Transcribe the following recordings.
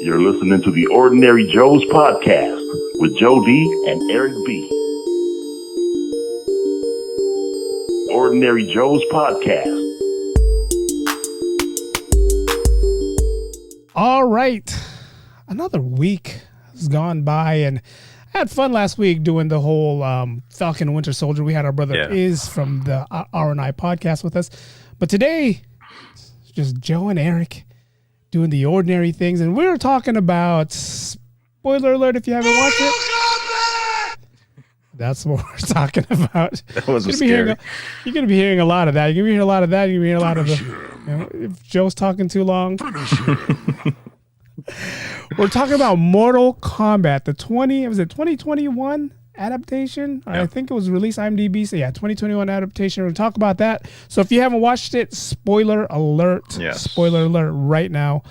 You're listening to the Ordinary Joe's podcast with Joe D and Eric B. Ordinary Joe's podcast. All right. Another week has gone by, and I had fun last week doing the whole Falcon and Winter Soldier. We had our brother Iz from the R&I podcast with us. But today, it's just Joe and Eric doing the ordinary things. And we were talking about, spoiler alert if you haven't watched it. That's what we're talking about. That wasn't scary. You're going to be hearing a lot of that. You're going to be hearing a lot of that. You're going to be hearing a lot of the... if Joe's talking too long... We're talking about Mortal Kombat, the 2021 adaptation? Yep. I think it was released IMDb. So yeah, 2021 adaptation. We'll talk about that. So if you haven't watched it, spoiler alert. Yes. Spoiler alert right now.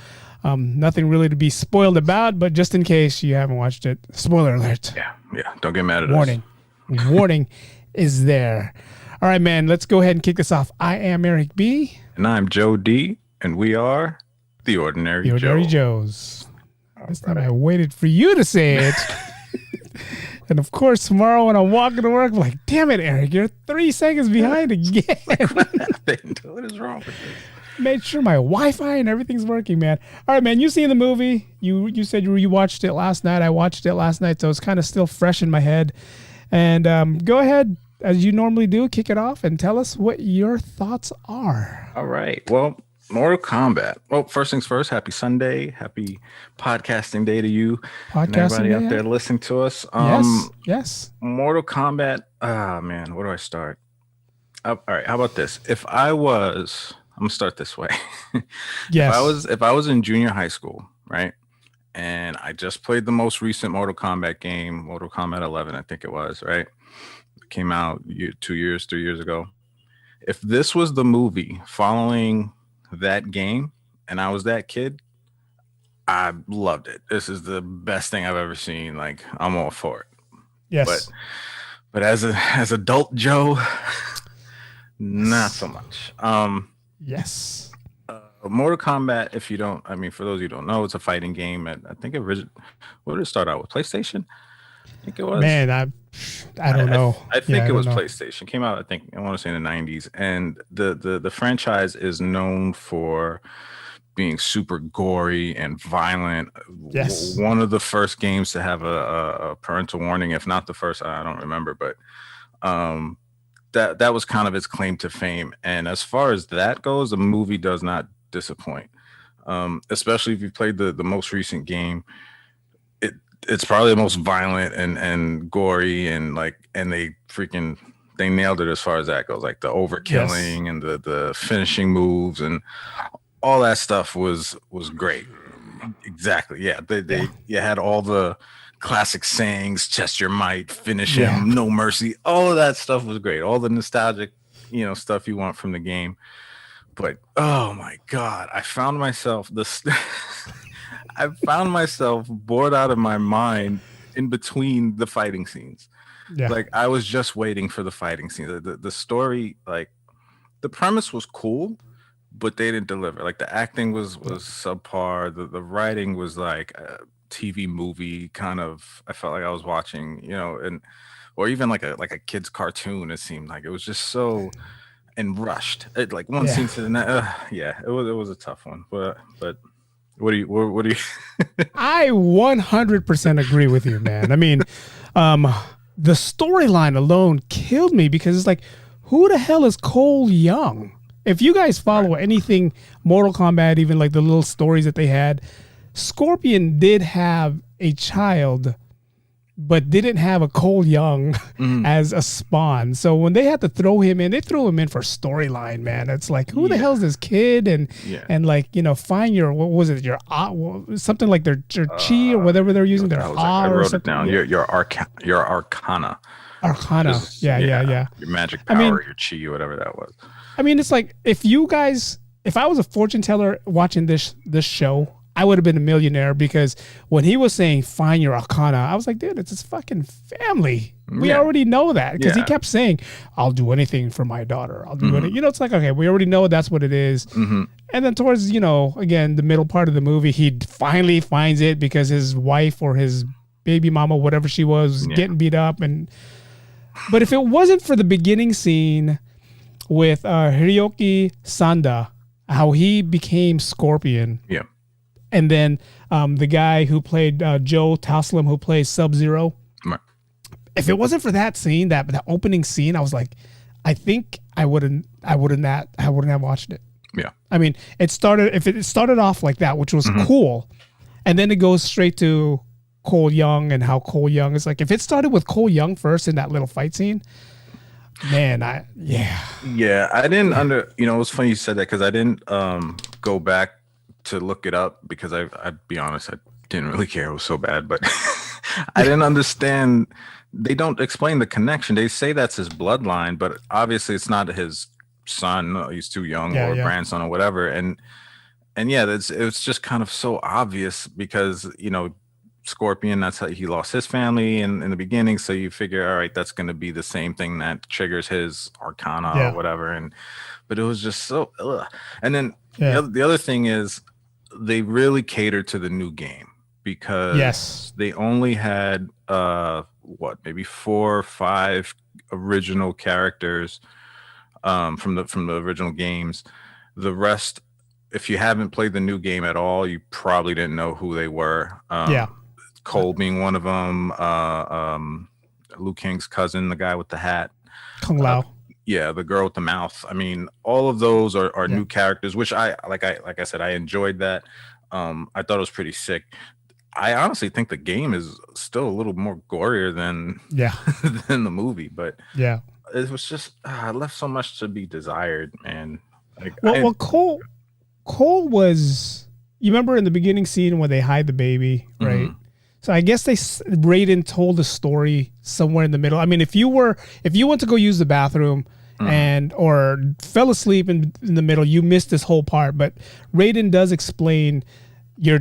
Nothing really to be spoiled about, but just in case you haven't watched it, spoiler alert. Yeah. Don't get mad at Warning. us. Warning is there. All right, man, let's go ahead and kick this off. I am Eric B. And I'm Joe D. And we are the Ordinary Joes. This time I waited for you to say it. And of course, tomorrow when I'm walking to work, I'm like, damn it, Eric, you're 3 seconds behind again. What happened? What is wrong with this? Made sure my Wi-Fi and everything's working, man. All right, man, you seen the movie. You said you watched it last night. I watched it last night, so it's kind of still fresh in my head. And go ahead, as you normally do, kick it off and tell us what your thoughts are. All right. Well, Mortal Kombat. Well, first things first, happy Sunday. Happy podcasting day to you. And everybody out there listening to us. Yes. Mortal Kombat. Man, where do I start? All right. How about this? I'm going to start this way. Yes. If I was in junior high school, right? And I just played the most recent Mortal Kombat game, Mortal Kombat 11, I think it was, right? It came out 3 years ago. If this was the movie following that game and I was that kid, I loved it. This is the best thing I've ever seen. Like, I'm all for it. Yes. But as adult Joe, not so much. Yes. Mortal Kombat, for those who don't know, it's a fighting game. I think what did it start out with? PlayStation? I think it was. Man, I don't know. I think it was PlayStation. Came out, I want to say in the 90s. And the franchise is known for being super gory and violent. Yes. One of the first games to have a parental warning, if not the first, I don't remember, but that was kind of its claim to fame. And as far as that goes, the movie does not disappoint. Especially if you played the most recent game. It's probably the most violent and gory and they nailed it as far as that goes. Like the overkilling and the finishing moves and all that stuff was great. Exactly. Yeah. You had all the classic sayings, test your might, finish him, no mercy. All of that stuff was great. All the nostalgic, stuff you want from the game. But oh my God, I found myself bored out of my mind in between the fighting scenes. Yeah. Like I was just waiting for the fighting scenes. The story, like the premise was cool, but they didn't deliver. Like the acting was subpar. The writing was like a TV movie kind of. I felt like I was watching, or even like a kid's cartoon. It seemed like it was just so and rushed. It like one scene to the next. It was a tough one, but. What do you? I 100% agree with you, man. I mean, the storyline alone killed me because it's like, who the hell is Cole Young? If you guys follow anything Mortal Kombat, even like the little stories that they had, Scorpion did have a child, but didn't have a Cole Young as a spawn. So when they had to throw him in, they threw him in for storyline, man. It's like, who the hell is this kid? And find your, what was it? Your something like their chi or whatever they're using. I wrote it down. Your arcana. Arcana. Yeah. Your magic power, your chi, whatever that was. I mean, it's like if I was a fortune teller watching this show, I would have been a millionaire, because when he was saying find your Arcana, I was like, dude, it's his fucking family. We already know that, because he kept saying, I'll do anything for my daughter. I'll do anything. It's like, okay, we already know that's what it is. And then towards, again, the middle part of the movie, he finally finds it because his wife or his baby mama, whatever she was, getting beat up. But if it wasn't for the beginning scene with Hiroki Sanda, how he became Scorpion. Yeah. And then the guy who played Joe Taslim, who plays Sub-Zero. Right. If it wasn't for that scene, that opening scene, I was like, I think I wouldn't have watched it. Yeah. I mean, if it started off like that, which was cool, and then it goes straight to Cole Young and how Cole Young is like, if it started with Cole Young first in that little fight scene, man, I didn't it was funny you said that, because I didn't go back to look it up, because I'd be honest, I didn't really care. It was so bad, but I didn't understand. They don't explain the connection. They say that's his bloodline, but obviously it's not his son. He's too young, or grandson, or whatever. And it's just kind of so obvious, because Scorpion, that's how he lost his family in the beginning. So you figure, all right, that's going to be the same thing that triggers his Arcana or whatever. But it was just so. Ugh. And then the other thing is, they really catered to the new game, because they only had maybe 4 or 5 original characters from the original games. The rest, if you haven't played the new game at all, you probably didn't know who they were. Cole being one of them, Liu Kang's cousin, the guy with the hat, Kung Lao. The girl with the mouth. I mean, all of those are new characters, which I said, I enjoyed that. I thought it was pretty sick. I honestly think the game is still a little more gorier than than the movie, but it was just left so much to be desired, man. Cole was. You remember in the beginning scene when they hide the baby, right? So I guess Raiden told the story somewhere in the middle. I mean, if you went to go use the bathroom or fell asleep in the middle, you missed this whole part. But Raiden does explain your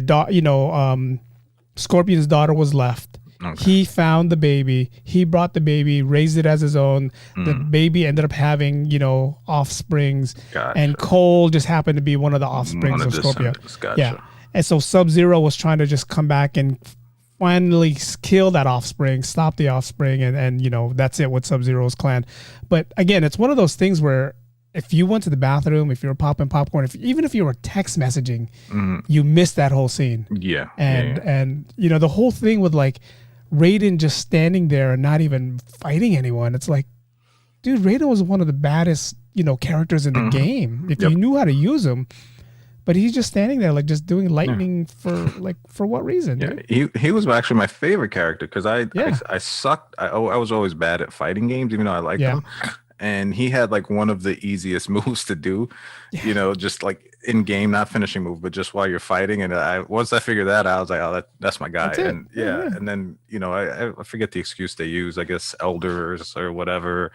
Scorpion's daughter was left. Okay. He found the baby. He brought the baby, raised it as his own. The baby ended up having, offsprings. Gotcha. And Cole just happened to be one of the offsprings of Scorpio. Gotcha. Yeah. And so Sub-Zero was trying to just come back and finally kill that offspring, stop the offspring, and that's it with Sub-Zero's clan. But again, it's one of those things where if you went to the bathroom, if you were popping popcorn, even if you were text messaging, you missed that whole scene. Yeah. And the whole thing with like Raiden just standing there and not even fighting anyone. It's like, dude, Raiden was one of the baddest, characters in the game. If you knew how to use him. But he's just standing there, like just doing lightning for what reason? Yeah, he was actually my favorite character, because I sucked. I was always bad at fighting games, even though I liked them. And he had like one of the easiest moves to do, just like in game, not finishing move, but just while you're fighting. And once I figured that out, I was like, oh, that's my guy. And and then I forget the excuse they use. I guess elders or whatever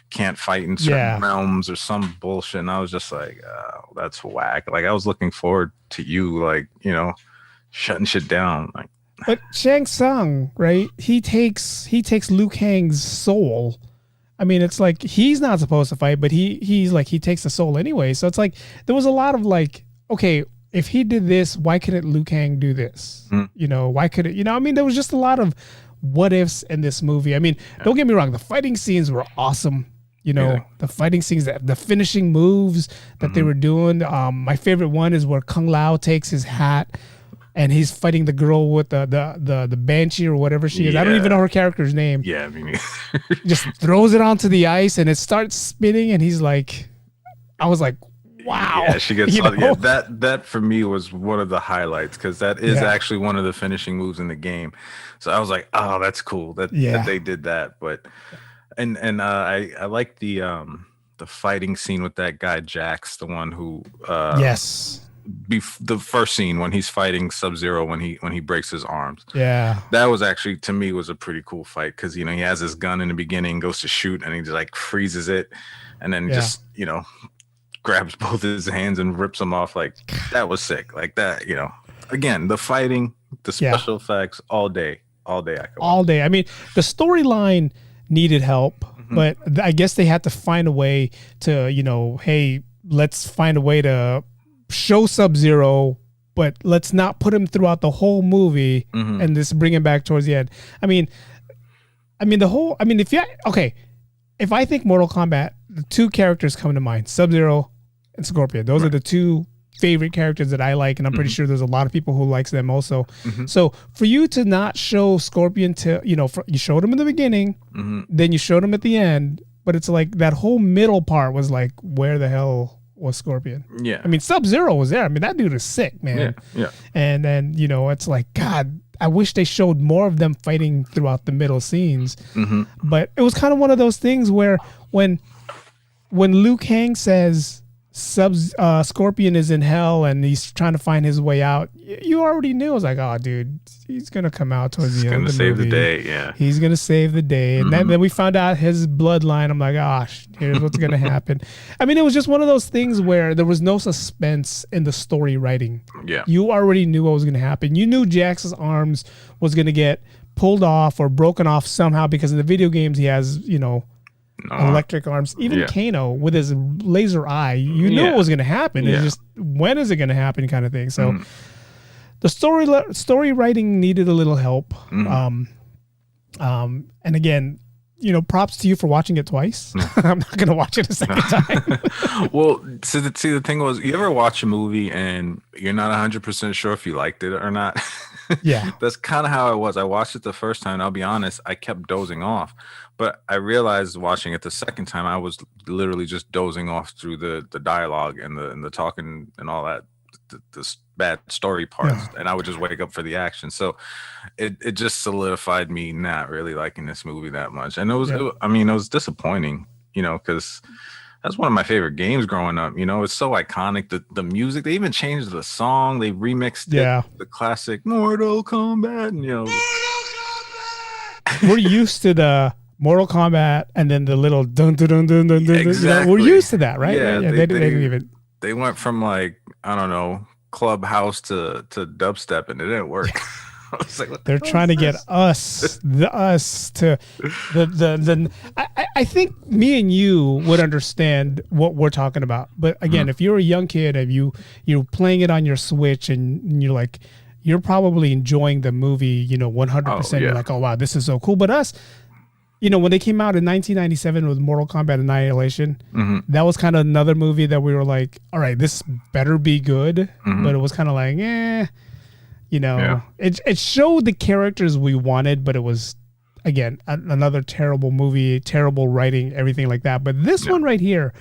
can't fight in certain realms or some bullshit. And I was just like, oh, that's whack. Like I was looking forward to you, like shutting shit down. Like, but Shang Tsung, right? He takes Liu Kang's soul. I mean, it's like he's not supposed to fight, but he's like he takes the soul anyway. So it's like there was a lot of like, okay, if he did this, why couldn't Liu Kang do this? Why could it? I mean, there was just a lot of what ifs in this movie. I mean, don't get me wrong, the fighting scenes were awesome. The fighting scenes, the finishing moves that they were doing. My favorite one is where Kung Lao takes his hat and he's fighting the girl with the banshee or whatever she is. I don't even know her character's name. Yeah, I mean, just throws it onto the ice and it starts spinning and he's like, I was like, wow. Yeah, she gets that for me was one of the highlights, because that is actually one of the finishing moves in the game. So I was like, oh, that's cool that they did that. But and I like the fighting scene with that guy Jax, the one who the first scene when he's fighting Sub-Zero when he breaks his arms. Yeah, that was actually, to me, was a pretty cool fight, because he has his gun in the beginning, goes to shoot, and he just like freezes it, and then just grabs both his hands and rips them off. Like that was sick. Like that, again, the fighting, the special effects, all day. I could all day. I mean, the storyline needed help, but I guess they had to find a way to, hey, let's find a way to show Sub-Zero, but let's not put him throughout the whole movie and just bring him back towards the end. If I think Mortal Kombat, the two characters come to mind, Sub-Zero and Scorpion. Those are the two favorite characters that I like, and I'm pretty sure there's a lot of people who likes them also. So for you to not show Scorpion you showed him in the beginning, then you showed him at the end, but it's like that whole middle part was like, where the hell was Scorpion? Yeah. I mean, Sub-Zero was there. I mean, that dude is sick, man. Yeah. And then, it's like, God, I wish they showed more of them fighting throughout the middle scenes. But it was kind of one of those things where when Liu Kang says Scorpion is in hell and he's trying to find his way out, you already knew. I was like, oh, dude, he's going to come out towards the end of the movie. He's going to save the day, yeah. He's going to save the day. And then we found out his bloodline. I'm like, gosh, here's what's going to happen. I mean, it was just one of those things where there was no suspense in the story writing. Yeah. You already knew what was going to happen. You knew Jax's arms was going to get pulled off or broken off somehow, because in the video games he has, electric arms. Even Kano with his laser eye, you knew what was going to happen. It's just, when is it going to happen, kind of thing. So the story writing needed a little help. And again, props to you for watching it twice. I'm not going to watch it a second time. Well, see, the thing was, you ever watch a movie and you're not 100% sure if you liked it or not? Yeah. That's kind of how it was. I watched it the first time, and I'll be honest, I kept dozing off. But I realized watching it the second time, I was literally just dozing off through the dialogue and the talking and all that, the bad story parts, and I would just wake up for the action. So it just solidified me not really liking this movie that much. And it was disappointing, because that's one of my favorite games growing up. It's so iconic. The music, they even changed the song. They remixed the classic Mortal Kombat. And, we're used to the Mortal Kombat and then the little dun dun dun dun dun dun. Exactly. We're used to that, right? Yeah, they didn't even. They went from like, I don't know, clubhouse to dubstep, and it didn't work. I was like, they're trying to get us to the I think me and you would understand what we're talking about. But again, if you're a young kid and you're playing it on your Switch and you're like, you're probably enjoying the movie, 100%. You're like, oh wow, this is so cool. But us, when they came out in 1997 with Mortal Kombat Annihilation, that was kind of another movie that we were like, all right, this better be good. But it was kind of like, it showed the characters we wanted, but it was, again, another terrible movie, terrible writing, everything like that. But this one right here,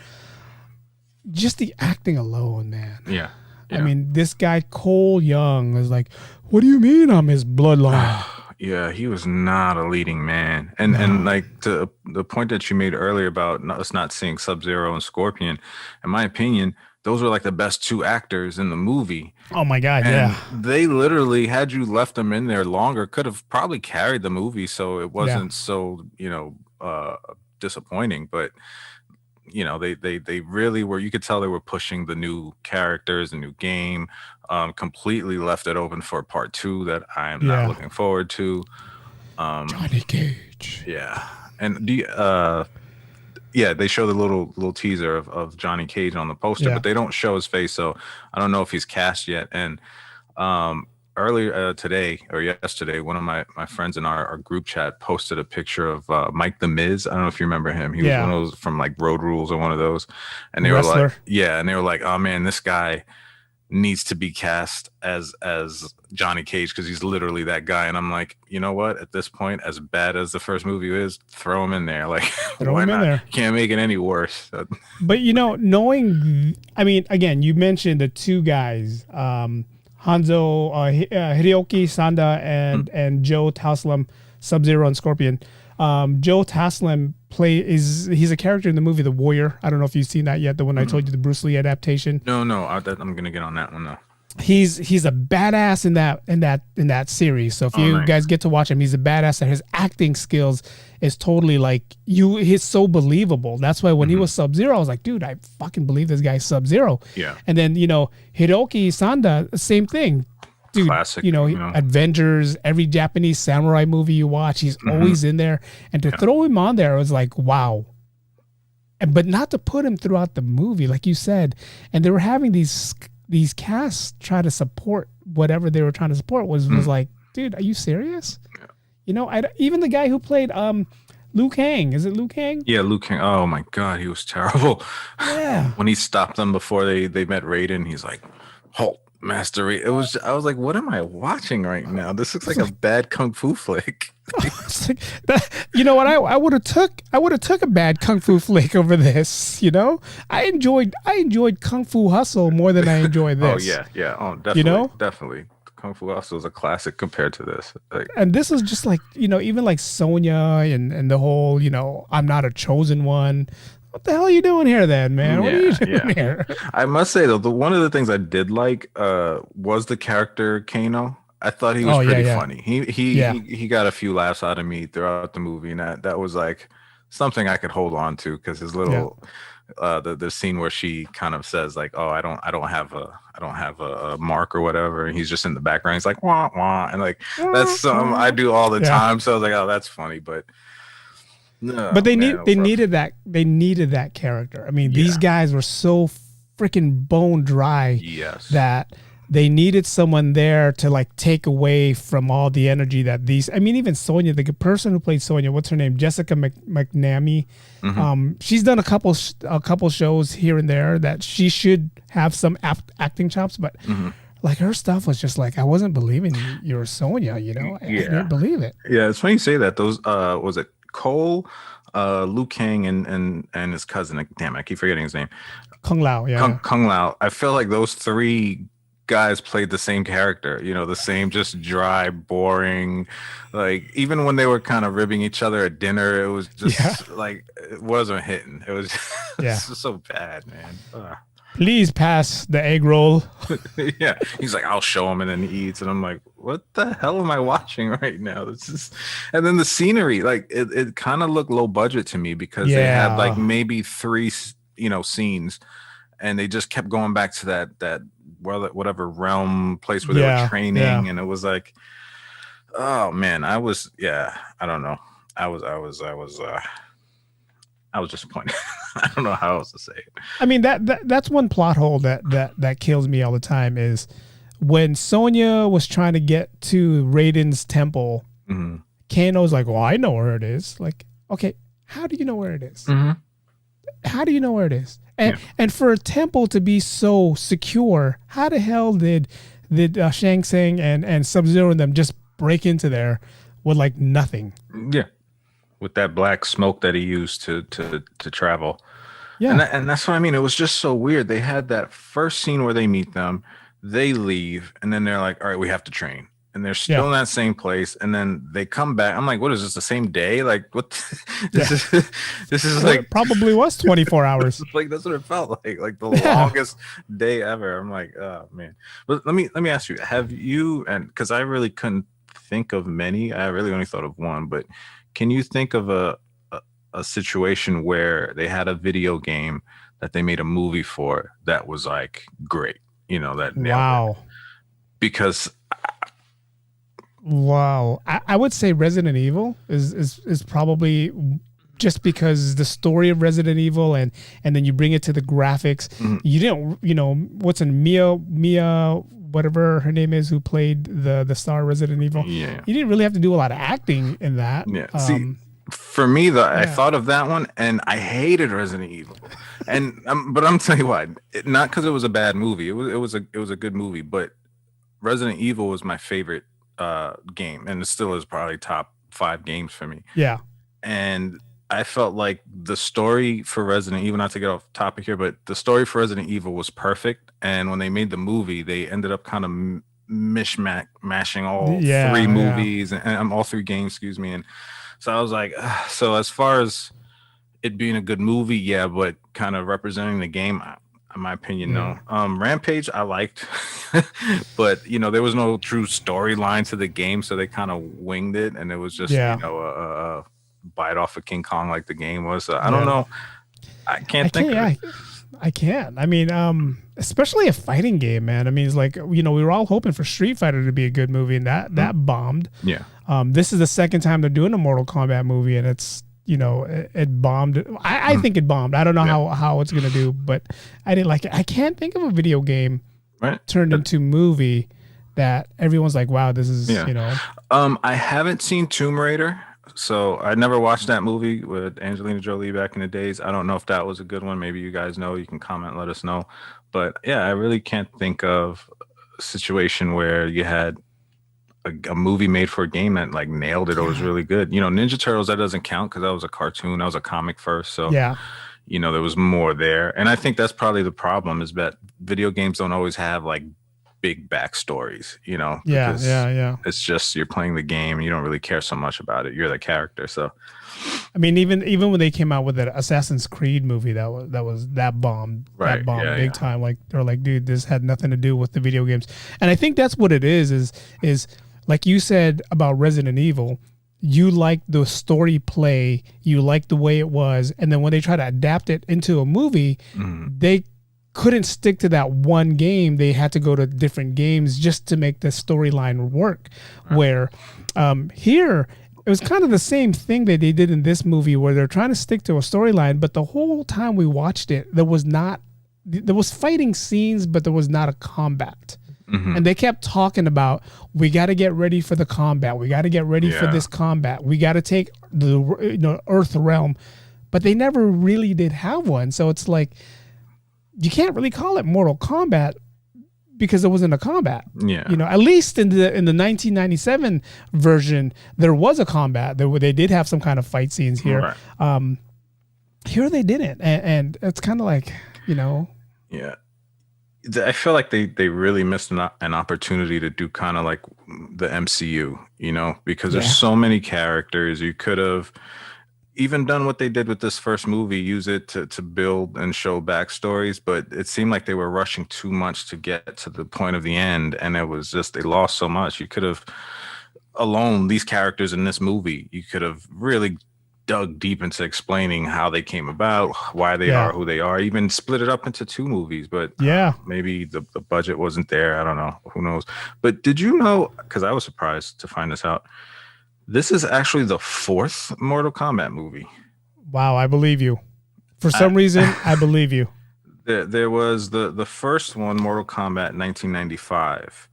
just the acting alone, man. Yeah. I mean, this guy, Cole Young, is like, what do you mean I'm his bloodline? Yeah, he was not a leading man. And like to the point that you made earlier about us not seeing Sub-Zero and Scorpion, in my opinion, those were like the best two actors in the movie. Oh my God, and they literally, had you left them in there longer, could have probably carried the movie so it wasn't so, disappointing. But they really were, you could tell they were pushing the new characters, the new game, completely left it open for part 2 that I am not looking forward to. Johnny Cage. Yeah. And they show the little teaser of Johnny Cage on the poster, but they don't show his face. So I don't know if he's cast yet. And earlier today or yesterday, one of my friends in our group chat posted a picture of Mike the Miz. I don't know if you remember him. He was one of those from like Road Rules or one of those. And they were like, oh man, this guy needs to be cast as Johnny Cage because he's literally that guy. And I'm like, you know what? At this point, as bad as the first movie is, throw him in there. Like, throw him in there. Can't make it any worse. But knowing, I mean, again, you mentioned the two guys, Hideoki Sanda and Joe Taslim, Sub-Zero and Scorpion. Joe Taslim he's a character in the movie The Warrior. I don't know if you've seen that yet, the one I told you, the Bruce Lee adaptation. No, I'm gonna get on that one though. He's a badass in that series. So if you guys get to watch him, he's a badass, and his acting skills is totally like he's so believable. That's why when he was Sub-Zero, I was like, dude, I fucking believe this guy's Sub-Zero. Yeah. And then Hiroki Sanda, same thing. dude, classic. Avengers, every Japanese samurai movie you watch, he's always in there. And to throw him on there was like, wow. But not to put him throughout the movie, like you said. And they were having these casts try to support whatever they were trying to support was like, dude, are you serious? Yeah. Even the guy who played Liu Kang, is it Liu Kang? Yeah, Liu Kang. Oh my God, he was terrible. Yeah. When he stopped them before they met Raiden, he's like, halt, Master Raiden. I was like, what am I watching right now? This looks like a bad kung fu flick. It's like that, you know what? I would have took a bad kung fu flick over this. I enjoyed Kung Fu Hustle more than I enjoyed this. Oh yeah. Oh, definitely. Definitely. Kung Fu Hustle is a classic compared to this. And this is just like, even like Sonya and the whole, I'm not a chosen one. What the hell are you doing here then, man? What are you doing here? I must say though, one of the things I did like was the character Kano. I thought he was pretty funny. He got a few laughs out of me throughout the movie, and that was like something I could hold on to, because his little the scene where she kind of says like, oh, I don't have a mark or whatever, and he's just in the background, he's like wah wah, and like that's something I do all the time. So I was like, oh, that's funny. But no, but they needed that character. I mean, these guys were so freaking bone dry that they needed someone there to like take away from all the energy that these. I mean, even Sonya, the person who played Sonya, what's her name? Jessica McNamee. She's done a couple shows here and there that she should have some acting chops, but like her stuff was just like, I wasn't believing you were Sonya. I didn't believe it. Yeah, it's funny you say that. Those was it Cole, Liu Kang, and his cousin. Damn, I keep forgetting his name. Kung Lao. Yeah, Kung Lao. I feel like those three guys played the same character, the same just dry, boring, like even when they were kind of ribbing each other at dinner, it was just like it wasn't hitting. It was just so bad, man. Please pass the egg roll. Yeah, he's like, I'll show him, and then he eats, and I'm like, what the hell am I watching right now? This is, and then the scenery, like it kind of looked low budget to me, because they had like maybe 3 scenes, and they just kept going back to that whatever realm place where they were training, and it was like, oh man, I don't know, I was disappointed. I don't know how else to say it. I mean, that's one plot hole that kills me all the time is when Sonya was trying to get to Raiden's temple. Kano's like, well, I know where it is. Like, okay, how do you know where it is? How do you know where it is? And for a temple to be so secure, how the hell did Shang Tsung and Sub-Zero and them just break into there with like nothing? Yeah, with that black smoke that he used to travel. Yeah, and that's what I mean. It was just so weird. They had that first scene where they meet them, they leave, and then they're like, all right, we have to train. And they're still in that same place, and then they come back. I'm like, what is this, the same day? Like, what? This is like, it probably was 24 hours. Like, that's what it felt like the longest day ever. I'm like, oh man. But let me ask you, have you, and because I really couldn't think of many, I really only thought of one, but can you think of a situation where they had a video game that they made a movie for that was like great, that because I would say Resident Evil is probably, just because the story of Resident Evil and then you bring it to the graphics. You didn't, what's in Mia, whatever her name is, who played the star Resident Evil. Yeah. You didn't really have to do a lot of acting in that. Yeah. See, for me, I thought of that one, and I hated Resident Evil. And but I'm telling you what, not because it was a bad movie. It was a good movie, but Resident Evil was my favorite game, and it still is probably top 5 games for me. Yeah. And I felt like the story for Resident Evil, not to get off topic here, but the story for Resident Evil was perfect. And when they made the movie, they ended up kind of mashing all 3 movies and all 3 games, excuse me. And so I was like, so as far as it being a good movie, but kind of representing the game, in my opinion, no. Rampage I liked, but there was no true storyline to the game, so they kind of winged it, and it was just a bite off of King Kong like the game was. So I don't know. I can't think of it. I can't. I mean, especially a fighting game, man. I mean, it's like, we were all hoping for Street Fighter to be a good movie, and that bombed. Yeah. This is the second time they're doing a Mortal Kombat movie, and it's, it bombed. I think it bombed. I don't know how it's gonna do, but I didn't like it. I can't think of a video game turned into movie that everyone's like, wow, this is, I haven't seen Tomb Raider. So I never watched that movie with Angelina Jolie back in the days. I don't know if that was a good one. Maybe you guys know. You can comment, let us know. But yeah, I really can't think of a situation where you had a movie made for a game that like nailed it or was really good. Ninja Turtles, that doesn't count because that was a cartoon. That was a comic first. So yeah, there was more there. And I think that's probably the problem is that video games don't always have like big backstories, yeah. It's just you're playing the game and you don't really care so much about it. You're the character. So I mean, even when they came out with that Assassin's Creed movie that bombed big time. Like they're like, dude, this had nothing to do with the video games. And I think that's what it is like you said about Resident Evil. You like the story play, you like the way it was, and then when they try to adapt it into a movie, they couldn't stick to that one game. They had to go to different games just to make the storyline work. Right. Where here, it was kind of the same thing that they did in this movie where they're trying to stick to a storyline, but the whole time we watched it, there was fighting scenes, but there was not a combat. Mm-hmm. And they kept talking about, we got to get ready for the combat. We got to get ready for this combat. We got to take the Earth realm. But they never really did have one. So it's like, you can't really call it Mortal Kombat because it wasn't a combat. Yeah. At least in the 1997 version, there was a combat. They did have some kind of fight scenes here. Right. Here they didn't. And it's kind of like, Yeah. I feel like they really missed an opportunity to do kind of like the MCU, because there's so many characters. You could have even done what they did with this first movie, use it to build and show backstories, but it seemed like they were rushing too much to get to the point of the end, and it was just, they lost so much. You could have, alone, these characters in this movie, you could have really dug deep into explaining how they came about, why they are who they are, even split it up into 2 movies, but maybe the budget wasn't there. I don't know. Who knows? But did you know, because I was surprised to find this out, this is actually the 4th Mortal Kombat movie. Wow, I believe you. For some reason, I believe you. There was the first one, Mortal Kombat, 1995.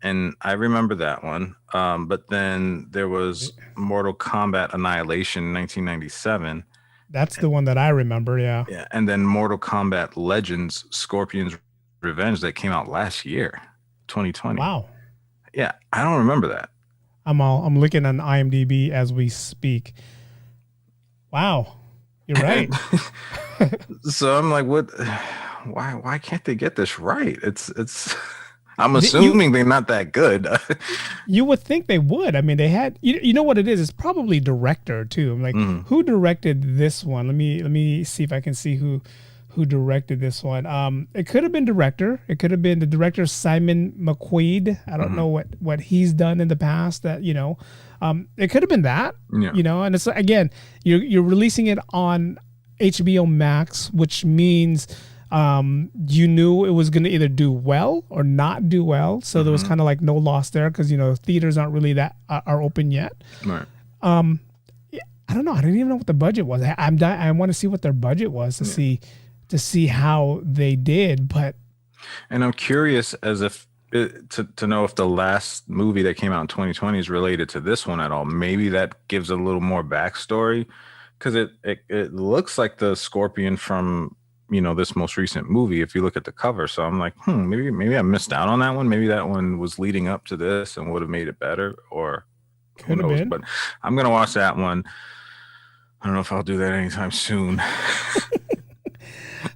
And I remember that one. But then there was Mortal Kombat Annihilation, 1997. That's the one that I remember, yeah. Yeah, and then Mortal Kombat Legends, Scorpion's Revenge, that came out last year, 2020. Wow. Yeah, I don't remember that. I'm looking on IMDb as we speak. Wow, you're right. So I'm like, what? Why can't they get this right? It's. I'm assuming they're not that good. You would think they would. I mean, they had. You know what it is? It's probably director too. I'm like, who directed this one? Let me see if I can see who directed this one. It could have been director. It could have been the director, Simon McQuaid. I don't know what he's done in the past. That it could have been that. Yeah. And it's, again, you're releasing it on HBO Max, which means you knew it was going to either do well or not do well. So there was kind of like no loss there because theaters aren't really are open yet. Right. I don't know. I didn't even know what the budget was. I want to see what their budget was to see how they did, and I'm curious to know if the last movie that came out in 2020 is related to this one at all. Maybe that gives a little more backstory, because it looks like the Scorpion from this most recent movie if you look at the cover. So I'm like, maybe I missed out on that one. Maybe that one was leading up to this and would have made it better, or could have been. But I'm gonna watch that one. I don't know if I'll do that anytime soon.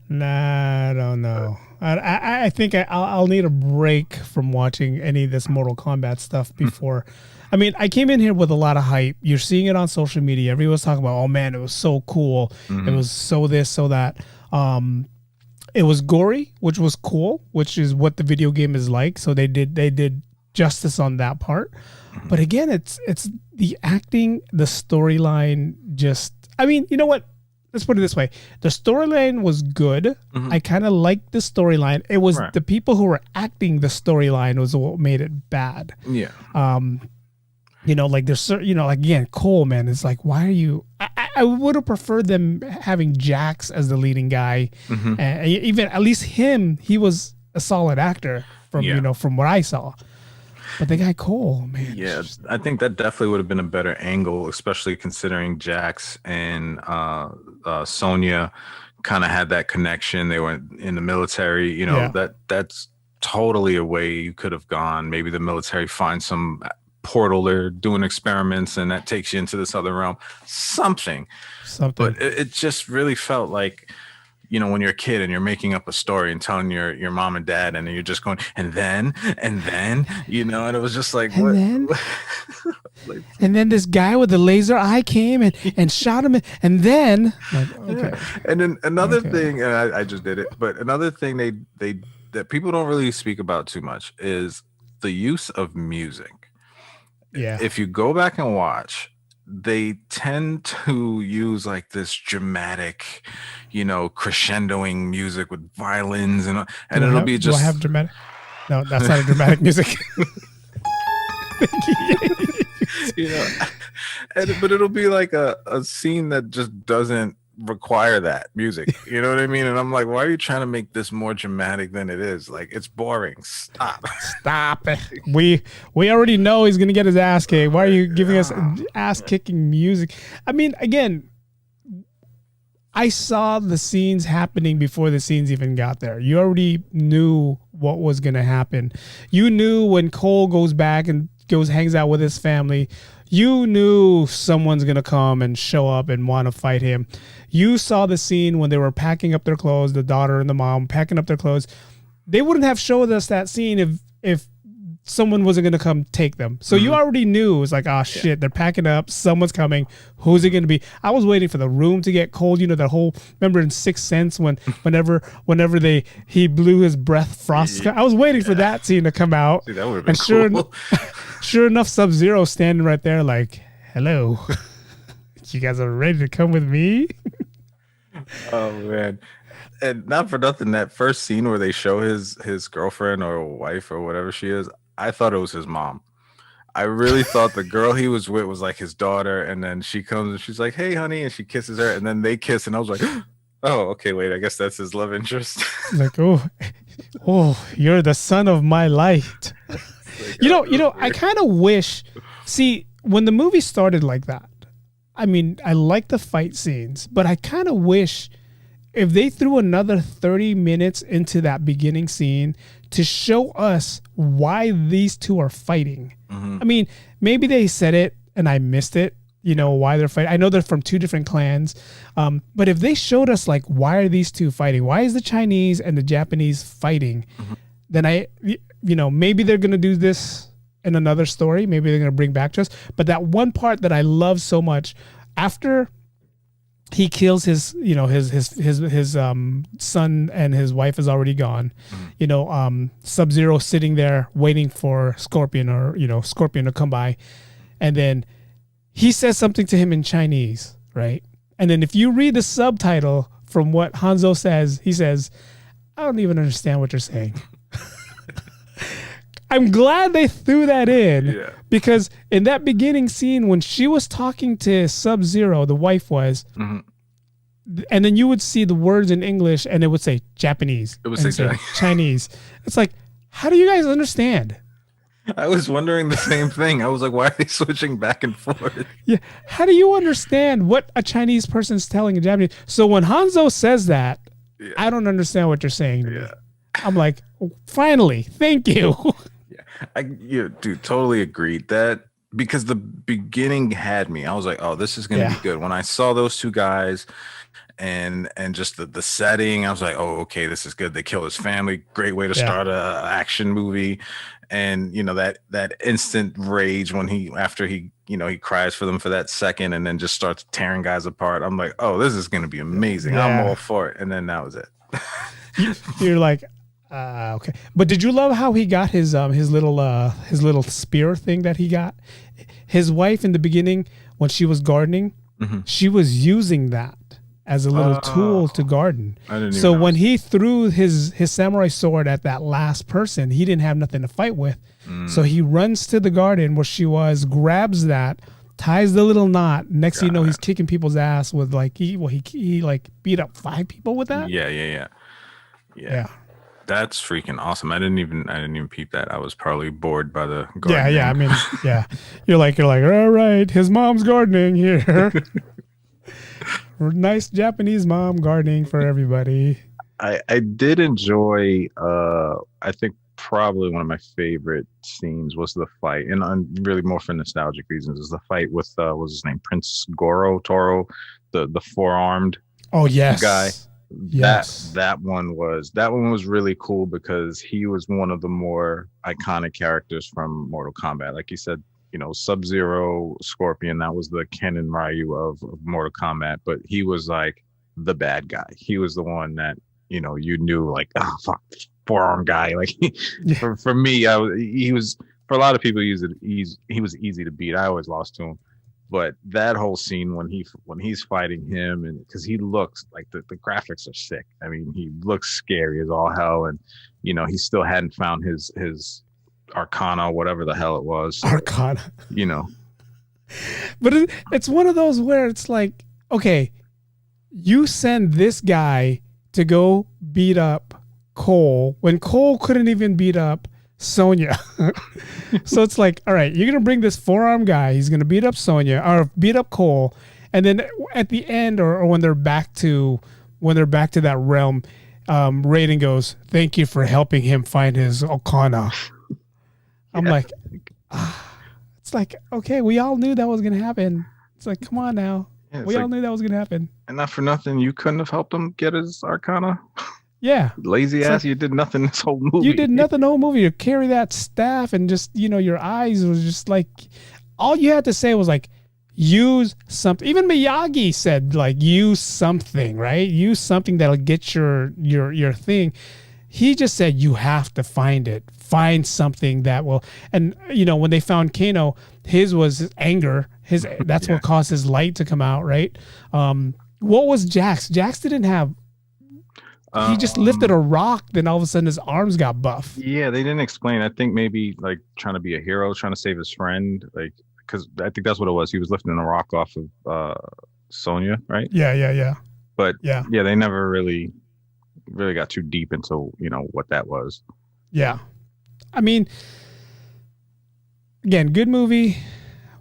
Nah, I don't know. I think I'll need a break from watching any of this Mortal Kombat stuff before. I mean, I came in here with a lot of hype. You're seeing it on social media. Everyone's talking about, oh man, it was so cool. It was so this, so that. It was gory, which was cool, which is what the video game is like. So they did justice on that part. But again, it's the acting, the storyline. Just, I mean, you know what? let's put it this way. The storyline was good. I kind of liked the storyline. It was the people who were acting the storyline was what made it bad. Yeah. Like there's, like again, Cole, man, it's like, why are you, I would have preferred them having Jax as the leading guy. And even at least him, he was a solid actor from, from what I saw. But the guy Cole, man. Yeah, I think that definitely would have been a better angle, especially considering Jax and Sonya kind of had that connection. They were in the military, that's totally a way you could have gone. Maybe the military finds some portal, they're doing experiments, and that takes you into this other realm. Something. But it just really felt like, when you're a kid and you're making up a story and telling your mom and dad, and you're just going, and then, and it was just like, what? Like, and then this guy with the laser eye came and shot him, and then, like, okay. Yeah. And then another thing, and I just did it, but another thing they that people don't really speak about too much is the use of music. Yeah. If you go back and watch, they tend to use like this dramatic, crescendoing music with violins and it'll be just. Do I have dramatic? No, that's not a dramatic music. But it'll be like a scene that just doesn't require that music. You know what I mean? And I'm like, why are you trying to make this more dramatic than it is? Like, it's boring. Stop it. We already know he's gonna get his ass kicked. Why are you giving us ass kicking music? I mean, again, I saw the scenes happening before the scenes even got there. You already knew what was gonna happen. You knew when Cole goes back and hangs out with his family. You knew someone's going to come and show up and want to fight him. You saw the scene when they were packing up their clothes, the daughter and the mom packing up their clothes. They wouldn't have showed us that scene if someone wasn't going to come take them. So you already knew. It was like, shit, they're packing up. Someone's coming. Who's it going to be? I was waiting for the room to get cold. The whole, remember in Sixth Sense whenever he blew his breath, frost. I was waiting for that scene to come out. See, that would have been cool. Sure enough, Sub-Zero standing right there like, hello, you guys are ready to come with me? Oh, man. And not for nothing, that first scene where they show his girlfriend or wife or whatever she is, I thought it was his mom. I really thought the girl he was with was like his daughter. And then she comes and she's like, hey, honey. And she kisses her. And then they kiss. And I was like, oh, okay, wait, I guess that's his love interest. Like, oh, you're the son of my light. I kind of wish, see, when the movie started like that, I mean, I like the fight scenes, but I kind of wish if they threw another 30 minutes into that beginning scene to show us why these two are fighting. I mean, maybe they said it and I missed it, why they're fighting. I know they're from two different clans, but if they showed us, like, why are these two fighting? Why is the Chinese and the Japanese fighting? Then maybe they're going to do this in another story. Maybe they're going to bring back to us. But that one part that I love so much, after he kills his son and his wife is already gone, Sub-Zero sitting there waiting for Scorpion to come by. And then he says something to him in Chinese, right? And then if you read the subtitle from what Hanzo says, he says, I don't even understand what you're saying. I'm glad they threw that in because in that beginning scene when she was talking to Sub-Zero, the wife was, and then you would see the words in English and it would say Japanese. It would say Chinese. It's like, how do you guys understand? I was wondering the same thing. I was like, why are they switching back and forth? Yeah. How do you understand what a Chinese person's telling a Japanese? So when Hanzo says that, I don't understand what you're saying to me. I'm like, finally, thank you. Dude, totally agreed that because the beginning had me. I was like, oh, this is going to be good. When I saw those two guys and just the setting, I was like, oh, okay, this is good. They kill his family. Great way to start a action movie. And, that instant rage when he cries for them for that second and then just starts tearing guys apart. I'm like, oh, this is going to be amazing. I'm all for it. And then that was it. You're like, okay. But did you love how he got his little spear thing that he got? His wife in the beginning, when she was gardening, she was using that as a little tool to garden. I didn't So even when notice. he threw his samurai sword at that last person, he didn't have nothing to fight with. So he runs to the garden where she was, grabs that, ties the little knot. Next thing you know, he's kicking people's ass with like he like beat up 5 people with that. Yeah. That's freaking awesome. I didn't even peep that. I was probably bored by the gardening. Yeah. I mean, yeah. You're like, all right, his mom's gardening here. Nice Japanese mom gardening for everybody. I did enjoy I think probably one of my favorite scenes was the fight, and really more for nostalgic reasons, is the fight with what was his name, Prince Toro, the four-armed Oh yes, guy. Yes. That one was really cool because he was one of the more iconic characters from Mortal Kombat. Like you said, Sub-Zero, Scorpion, that was the Ken and Ryu of Mortal Kombat, but he was like the bad guy. He was the one that you knew, like, oh fuck, forearm guy. Like for me, he was, for a lot of people, he was easy to beat. I always lost to him. But that whole scene when he's fighting him, and because he looks like the graphics are sick. I mean, he looks scary as all hell, and he still hadn't found his Arcana, whatever the hell it was. Arcana. But it's one of those where it's like, okay, you send this guy to go beat up Cole when Cole couldn't even beat up Sonya. So it's like, all right, you're gonna bring this forearm guy, he's gonna beat up Sonya or beat up Cole, and then at the end, or when they're back to that realm, Raiden goes, "Thank you for helping him find his Arcana." I'm like, it's like, okay, we all knew that was gonna happen. It's like, come on now, we all knew that was gonna happen. And not for nothing, you couldn't have helped him get his Arcana. Yeah. Lazy ass, you did nothing this whole movie. You did nothing the whole movie. You carry that staff and just, your eyes was just like, all you had to say was like, use something. Even Miyagi said like, use something, right? Use something that'll get your thing. He just said, you have to find it. Find something that will. And, when they found Kano, his was anger. That's what caused his light to come out, right? What was Jax? Jax didn't have. He just lifted a rock, then all of a sudden his arms got buff. Yeah, they didn't explain. I think maybe like trying to be a hero, trying to save his friend, like, because I think that's what it was. He was lifting a rock off of Sonya, right? Yeah. But they never really got too deep into what that was. Yeah, I mean, again, good movie.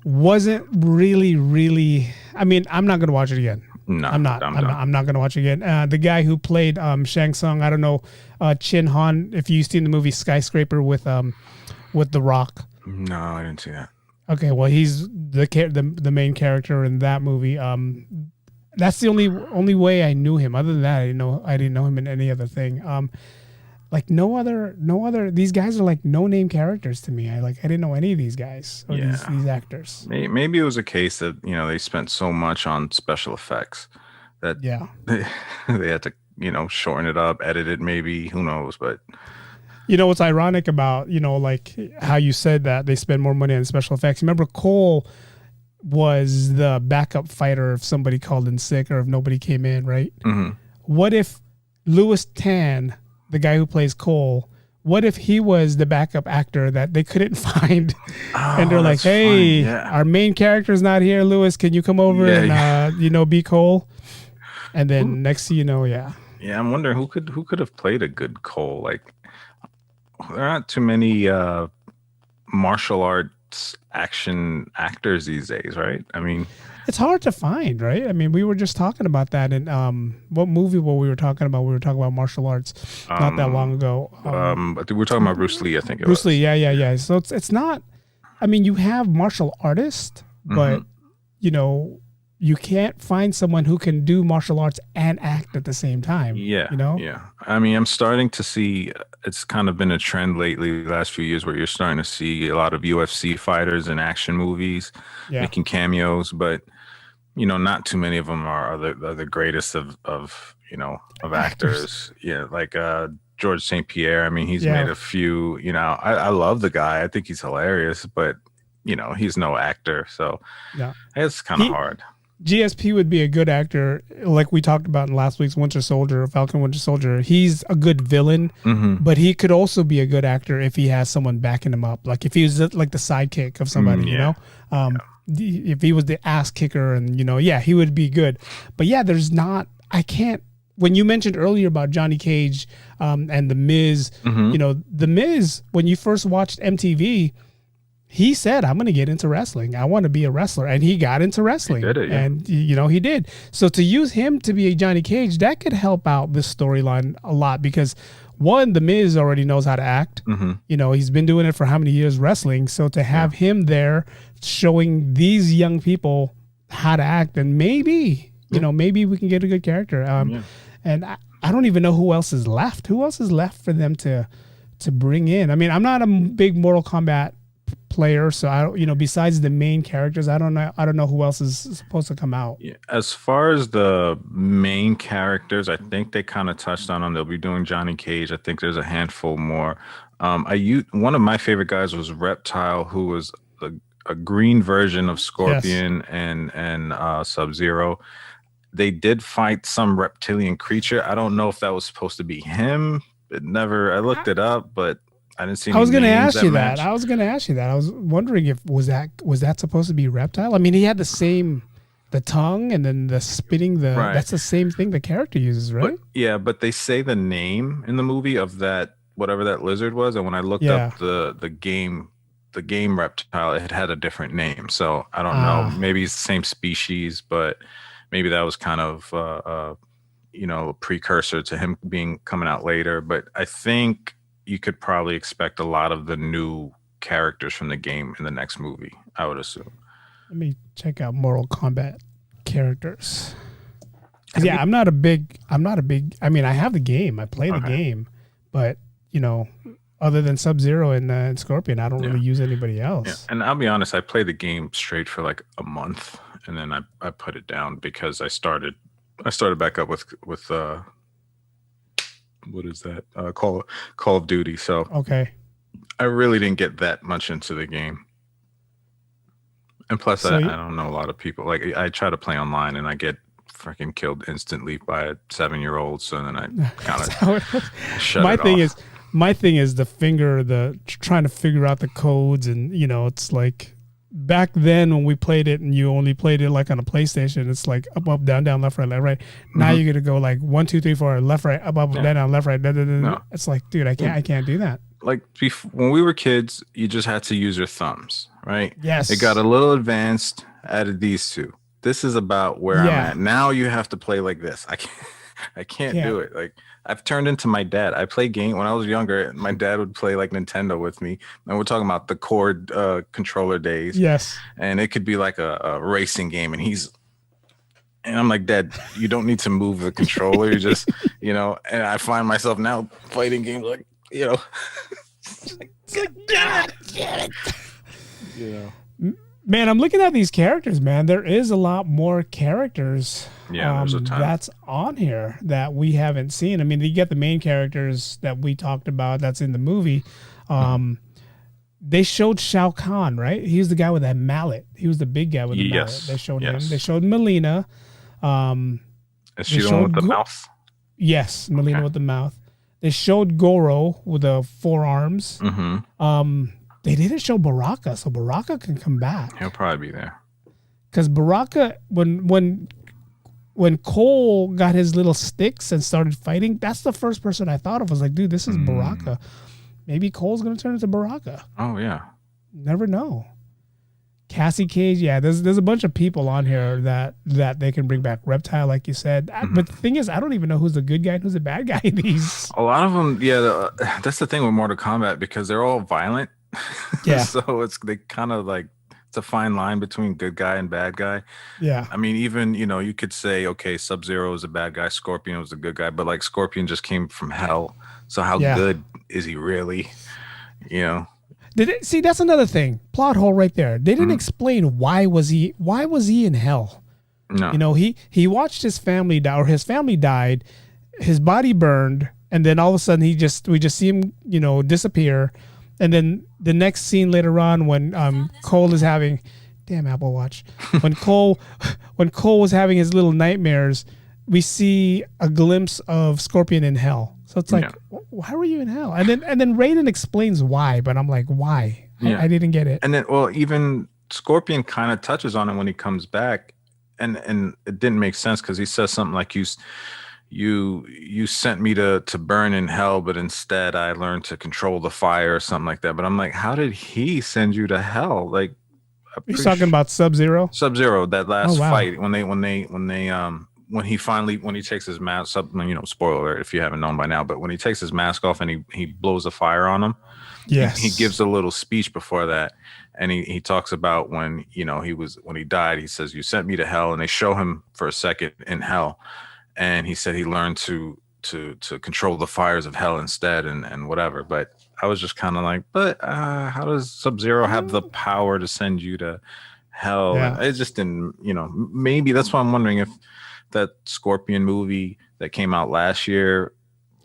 Wasn't really. I mean, I'm not gonna watch it again. No, I'm not going to watch it again. The guy who played Shang Tsung, I don't know, Chin Han. If you've seen the movie Skyscraper with The Rock. No, I didn't see that. Okay, well, he's the main character in that movie. That's the only way I knew him. Other than that, I didn't know him in any other thing. Like no other. These guys are like no name characters to me. I didn't know any of these guys or these actors. Maybe it was a case that they spent so much on special effects that they had to shorten it up, edit it. Maybe, who knows? But what's ironic about like how you said that they spend more money on special effects. Remember, Cole was the backup fighter if somebody called in sick or if nobody came in, right? Mm-hmm. What if Louis Tan, the guy who plays Cole, what if he was the backup actor that they couldn't find? And they're like, hey, our main character's not here, Louis. Can you come over and be Cole? And then next thing you know, Yeah, I'm wondering who could have played a good Cole. Like, there aren't too many martial arts action actors these days, right? I mean, it's hard to find, right? I mean, we were just talking about that in what movie were we were talking about? We were talking about martial arts not that long ago. But we were talking about Bruce Lee, I think. Bruce Lee, yeah. So it's not. I mean, you have martial artists, but you can't find someone who can do martial arts and act at the same time. Yeah. I mean, I'm starting to see, it's kind of been a trend lately, the last few years, where you're starting to see a lot of UFC fighters in action movies making cameos, but not too many of them are the greatest of actors. Yeah, like George St. Pierre. I mean, he's made a few. I love the guy. I think he's hilarious, but he's no actor, so it's kind of hard. GSP would be a good actor, like we talked about in last week's Winter Soldier, Falcon Winter Soldier. He's a good villain, but he could also be a good actor if he has someone backing him up. Like if he was like the sidekick of somebody, you know? If he was the ass kicker and, he would be good. But yeah, when you mentioned earlier about Johnny Cage and The Miz, The Miz, when you first watched MTV, he said, I'm going to get into wrestling. I want to be a wrestler. And he got into wrestling. He did it, yeah. And, he did. So to use him to be a Johnny Cage, that could help out this storyline a lot because, one, The Miz already knows how to act. He's been doing it for how many years wrestling. So to have him there showing these young people how to act, and maybe we can get a good character. And I don't even know who else is left. Who else is left for them to bring in? I mean, I'm not a big Mortal Kombat player, so I don't, besides the main characters, I don't know who else is supposed to come out. Yeah, as far as the main characters, I think they kind of touched on them. They'll be doing Johnny Cage. I think there's a handful more. One of my favorite guys was Reptile, who was a green version of Scorpion and Sub-Zero. They did fight some reptilian creature. I don't know if that was supposed to be him. I looked it up, but I didn't see. I was going to ask you that. I was wondering if was that supposed to be Reptile? I mean, he had the tongue and then the spitting. Right. That's the same thing the character uses, right? But they say the name in the movie of that whatever that lizard was, and when I looked up the game Reptile, it had a different name. So I don't know. Maybe it's the same species, but maybe that was kind of a precursor to him coming out later. But I think you could probably expect a lot of the new characters from the game in the next movie, I would assume. Let me check out Mortal Kombat characters. I'm not a big, I mean, I have the game. I play the game, but other than Sub-Zero and Scorpion, I don't really use anybody else. Yeah. And I'll be honest, I played the game straight for like a month and then I put it down because I started back up with what is that? Call of Duty. So okay, I really didn't get that much into the game. And plus, I don't know a lot of people. Like I try to play online and I get freaking killed instantly by a 7-year-old. So then I kind of shut it off. My thing is trying to figure out the codes, and it's like back then when we played it and you only played it like on a PlayStation, it's like up, down, left, right, left, right. Now you're gonna go like 1, 2, 3, 4, left, right, up, down, left, right. No. It's like, dude, I can't do that. Like when we were kids, you just had to use your thumbs, right? Yes. It got a little advanced, added these two. This is about where I'm at. Now you have to play like this. I can't do it. Like I've turned into my dad. I play game when I was younger. My dad would play like Nintendo with me, and we're talking about the cord controller days. Yes, and it could be like a racing game, and I'm like, Dad, you don't need to move the controller. You just, And I find myself now fighting games like, it's like, get it. Man, I'm looking at these characters, man. There is a lot more characters there's a ton. That's on here that we haven't seen. I mean, you get the main characters that we talked about that's in the movie. They showed Shao Kahn, right? He's the guy with that mallet. He was the big guy with the mallet. They showed him. They showed Melina. Is she the one with the mouth? Yes, Melina with the mouth. They showed Goro with the 4 arms. They didn't show Baraka, so Baraka can come back. He'll probably be there. Because Baraka, when Cole got his little sticks and started fighting, that's the first person I thought of. I was like, dude, this is Baraka. Maybe Cole's going to turn into Baraka. Oh, yeah. Never know. Cassie Cage, there's a bunch of people on here that they can bring back. Reptile, like you said. But the thing is, I don't even know who's the good guy and who's the bad guy in these. A lot of them, that's the thing with Mortal Kombat, because they're all violent. Yeah. So they kind of like, it's a fine line between good guy and bad guy. Yeah. I mean, even, you could say, okay, Sub-Zero is a bad guy, Scorpion was a good guy, but like Scorpion just came from hell. So how good is he really? See, that's another thing. Plot hole right there. They didn't explain why was he in hell. No. He watched his family die, or his family died, his body burned, and then all of a sudden we just see him, disappear. And then the next scene later on when Cole is having damn Apple Watch. When Cole was having his little nightmares, we see a glimpse of Scorpion in hell. So it's like, why were you in hell? And then Raiden explains why, but I'm like, why? I didn't get it. And then, well, even Scorpion kind of touches on it when he comes back, and it didn't make sense because he says something like, you sent me to burn in hell, but instead I learned to control the fire or something like that. But I'm like, how did he send you to hell? Like, you're talking about Sub-Zero? Sub-Zero, that last fight when he takes his mask up, spoiler alert if you haven't known by now, but when he takes his mask off and he blows a fire on him, he gives a little speech before that, and he talks about when he died, he says, you sent me to hell, and they show him for a second in hell, and he said he learned to control the fires of hell instead, and whatever. But I was just kind of like, but how does Sub-Zero have the power to send you to hell? Yeah. It just didn't, maybe that's why I'm wondering if that Scorpion movie that came out last year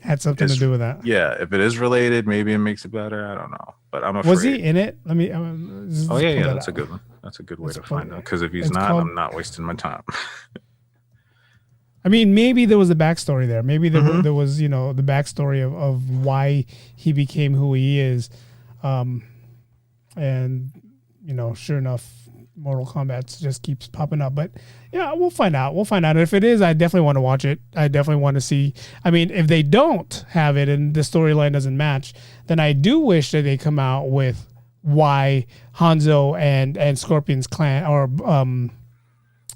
had something to do with that. Yeah, if it is related, maybe it makes it better. I don't know, but I'm afraid. Was he in it? Let me. Oh yeah, that's a good one. That's a good way to find out. Because if he's not, I'm not wasting my time. I mean, maybe there was a backstory there. Maybe there was, the backstory of why he became who he is, and sure enough, Mortal Kombat just keeps popping up. But yeah, we'll find out. And if it is, I definitely want to watch it. I definitely want to see. I mean, if they don't have it and the storyline doesn't match, then I do wish that they come out with why Hanzo and Scorpion's clan, or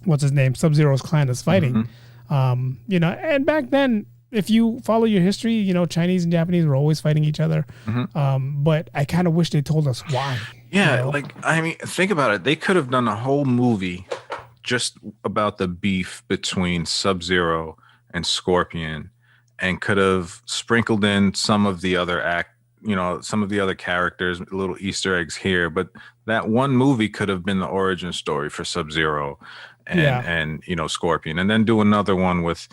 what's his name, Sub-Zero's clan is fighting. And back then, if you follow your history, Chinese and Japanese were always fighting each other. But I kind of wish they told us why. Yeah, I mean, think about it. They could have done a whole movie just about the beef between Sub-Zero and Scorpion, and could have sprinkled in some of the other characters, little Easter eggs here. But that one movie could have been the origin story for Sub-Zero and Scorpion, and then do another one with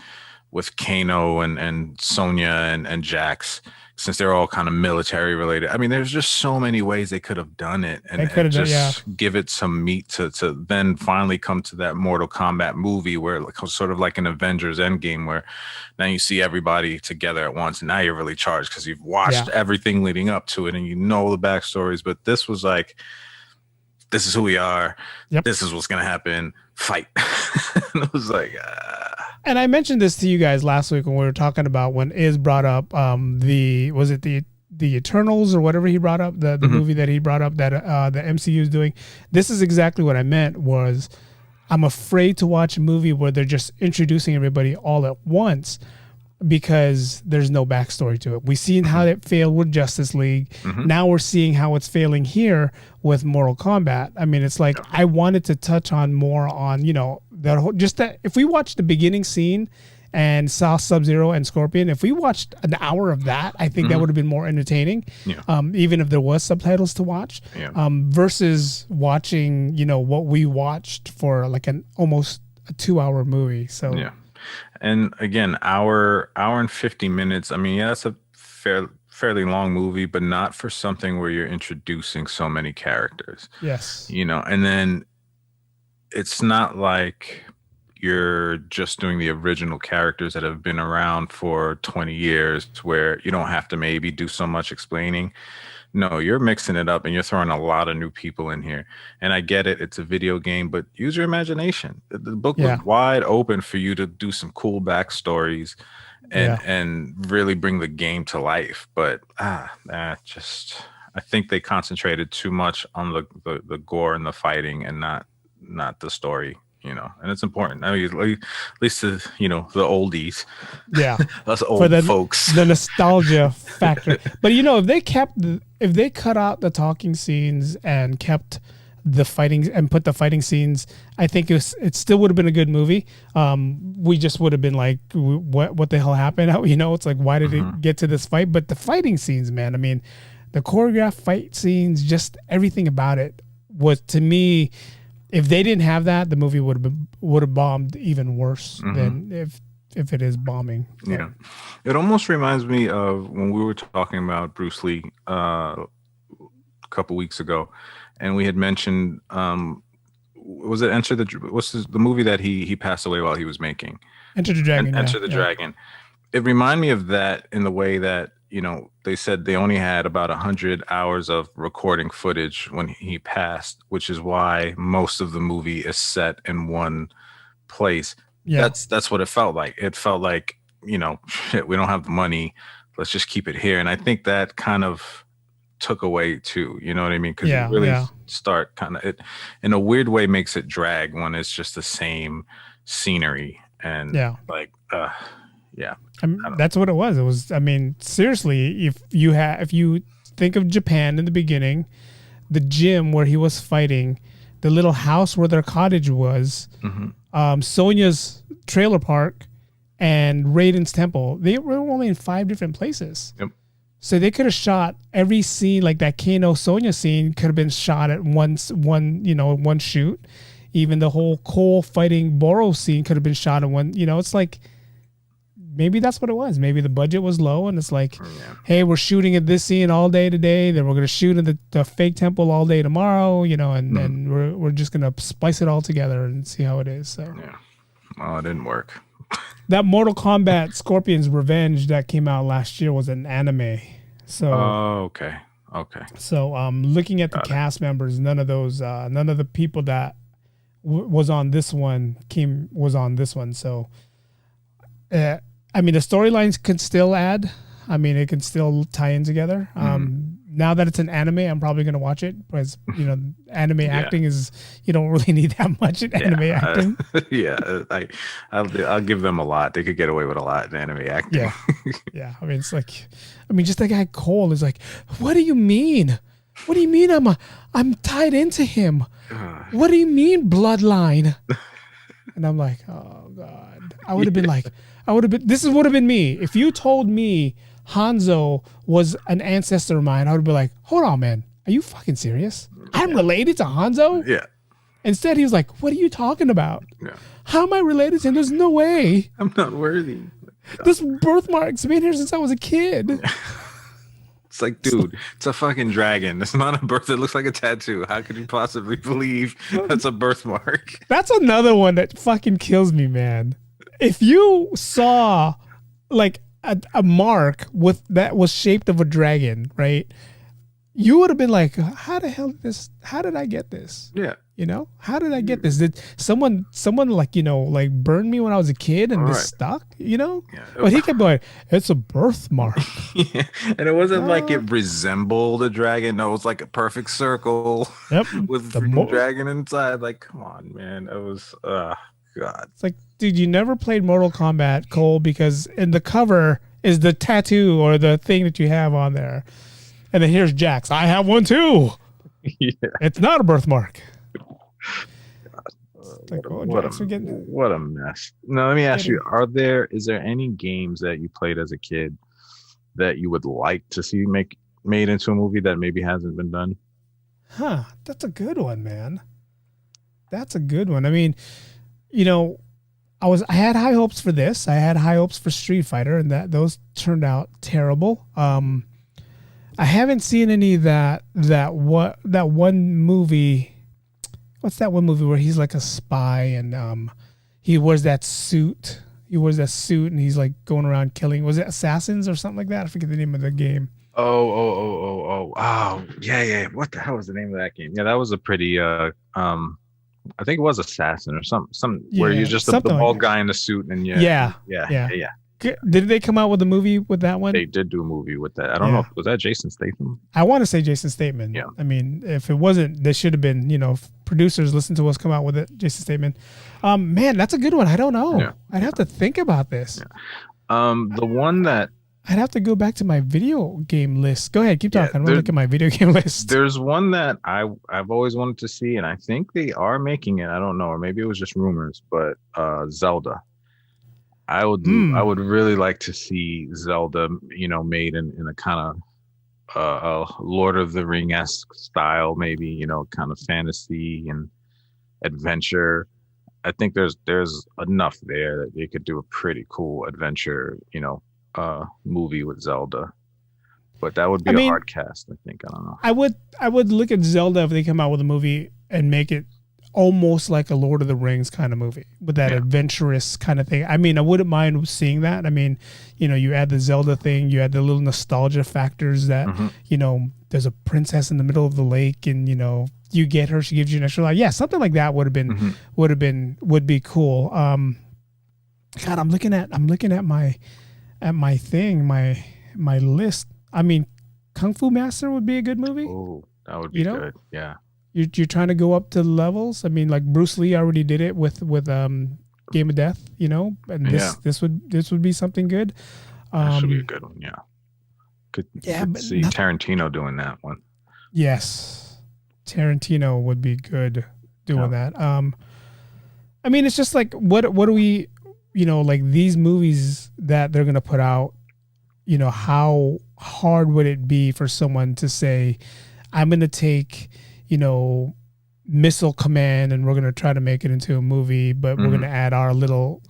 Kano and Sonya and Jax, since they're all kind of military related. I mean, there's just so many ways they could have done it, and just give it some meat to then finally come to that Mortal Kombat movie where sort of like an Avengers Endgame, where now you see everybody together at once, and now you're really charged because you've watched everything leading up to it and the backstories. But this was like, this is who we are. Yep. This is what's going to happen. Fight. And it was like, And I mentioned this to you guys last week when we were talking about when Iz brought up the Eternals or whatever he brought up, the movie that he brought up that the MCU is doing. This is exactly what I meant. Was I'm afraid to watch a movie where they're just introducing everybody all at once, because there's no backstory to it. We've seen how it failed with Justice League. Now we're seeing how it's failing here with Mortal Kombat. I mean, it's like, I wanted to touch on more on, that whole, just that if we watched the beginning scene and saw Sub-Zero and Scorpion, if we watched an hour of that, I think that would have been more entertaining. Even if there was subtitles to watch, versus watching, what we watched for like almost a 2-hour movie. So And again, hour and 50 minutes. I mean, that's a fairly long movie, but not for something where you're introducing so many characters. Yes. And then it's not like you're just doing the original characters that have been around for 20 years where you don't have to maybe do so much explaining. No, you're mixing it up and you're throwing a lot of new people in here. And I get it. It's a video game, but use your imagination. The book was wide open for you to do some cool backstories and really bring the game to life. But I think they concentrated too much on the gore and the fighting and not the story. And it's important. I mean, at least to, the oldies. Yeah. Us old folks. The nostalgia factor. But, if they cut out the talking scenes and kept the fighting and put the fighting scenes, I think it still would have been a good movie. We just would have been like, what the hell happened? It's like, why did it get to this fight? But the fighting scenes, man, I mean, the choreographed fight scenes, just everything about it was, to me, if they didn't have that, the movie would have bombed even worse than if it is bombing. Yeah, it almost reminds me of when we were talking about Bruce Lee a couple weeks ago, and we had mentioned was it Enter the what's the movie that he passed away while he was making? Enter the Dragon. Enter the Dragon. It reminded me of that in the way that, they said they only had about 100 hours of recording footage when he passed, which is why most of the movie is set in one place. Yeah. That's what it felt like. It felt like, shit, we don't have the money. Let's just keep it here. And I think that kind of took away too, you know what I mean? Because you really start kind of, it in a weird way makes it drag when it's just the same scenery and that's what it was. It was, I mean, seriously, if you think of Japan in the beginning, the gym where he was fighting, the little house where their cottage was, Sonya's trailer park, and Raiden's temple, they were only in 5 different places. Yep. So they could have shot every scene, like that Kano Sonya scene could have been shot at one shoot. Even the whole Cole fighting Boro scene could have been shot in one. It's like, maybe that's what it was. Maybe the budget was low, and it's like, hey, we're shooting at this scene all day today. Then we're going to shoot in the fake temple all day tomorrow. And we're just going to splice it all together and see how it is. So well, it didn't work. That Mortal Kombat Scorpion's Revenge that came out last year was an anime. So okay. So looking at the cast members, none of the people that was on this one was on this one. So I mean, the storylines could still add. I mean, it can still tie in together. Now that it's an anime, I'm probably going to watch it because, anime acting is, you don't really need that much in anime acting. I'll give them a lot. They could get away with a lot in anime acting. Yeah. I mean, it's like, just that guy Cole is like, what do you mean? What do you mean I'm tied into him? What do you mean bloodline? And I'm like, oh God. This would have been me. If you told me Hanzo was an ancestor of mine, I would be like, hold on, man. Are you fucking serious? I'm related to Hanzo? Yeah. Instead, he was like, what are you talking about? Yeah. How am I related to him? There's no way. I'm not worthy. This birthmark's been here since I was a kid. Yeah. It's like, dude, it's a fucking dragon. It's not a birth. It looks like a tattoo. How could you possibly believe that's a birthmark? That's another one that fucking kills me, man. If you saw like a mark that was shaped of a dragon, right? You would have been like, how did I get this? Yeah. How did I get this? Did someone like, burn me when I was a kid and this stuck, Yeah. But he kept going, it's a birthmark. Yeah. And it wasn't like it resembled a dragon. No, it was like a perfect circle with the dragon inside. Like, come on, man. It was, God. It's like, dude, you never played Mortal Kombat, Cole, because in the cover is the tattoo or the thing that you have on there. And then here's Jax. I have one too. Yeah. It's not a birthmark. What a mess. Now, let me ask you, is there any games that you played as a kid that you would like to see made into a movie that maybe hasn't been done? Huh. That's a good one, man. That's a good one. I mean, I had high hopes for this. I had high hopes for Street Fighter, and those turned out terrible. I haven't seen any that one movie. What's that one movie where he's like a spy and he wears that suit? And he's like going around killing. Was it Assassins or something like that? I forget the name of the game. Oh, yeah. What the hell was the name of that game? Yeah, that was a pretty I think it was Assassin or something where you're just the bald guy in the suit and yeah. Did they come out with a movie with that one? They did do a movie with that. I don't know. Was that Jason Statham? I want to say Jason Statham. Yeah. I mean, if it wasn't, there should have been, if producers listen to us come out with it, Jason Statham. Man, that's a good one. I don't know. Yeah. I'd have to think about this. Yeah. The one that I'd have to go back to my video game list. Go ahead, keep talking. I'm gonna look at my video game list. There's one that I've always wanted to see, and I think they are making it. I don't know, or maybe it was just rumors, but Zelda. I would really like to see Zelda, made in a kind of Lord of the Ring-esque style, maybe, kind of fantasy and adventure. I think there's enough there that they could do a pretty cool adventure, movie with Zelda. But that would be a hard cast, I think. I don't know. I would look at Zelda if they come out with a movie and make it almost like a Lord of the Rings kind of movie with that adventurous kind of thing. I mean, I wouldn't mind seeing that. I mean, you add the Zelda thing, you add the little nostalgia factors that, there's a princess in the middle of the lake and, you get her, she gives you an extra life. Yeah, something like that would be cool. God, I'm looking at my thing, my list. I mean, Kung Fu Master would be a good movie. Oh, that would be good. Yeah. You're trying to go up to levels. I mean, like Bruce Lee already did it with Game of Death, and this would be something good. That should be a good one. Yeah. Could see Tarantino doing that one. Yes, Tarantino would be good doing that. I mean, it's just like what do we, like these movies that they're gonna put out. How hard would it be for someone to say, I'm gonna take Missile Command and we're going to try to make it into a movie, but we're going to add our little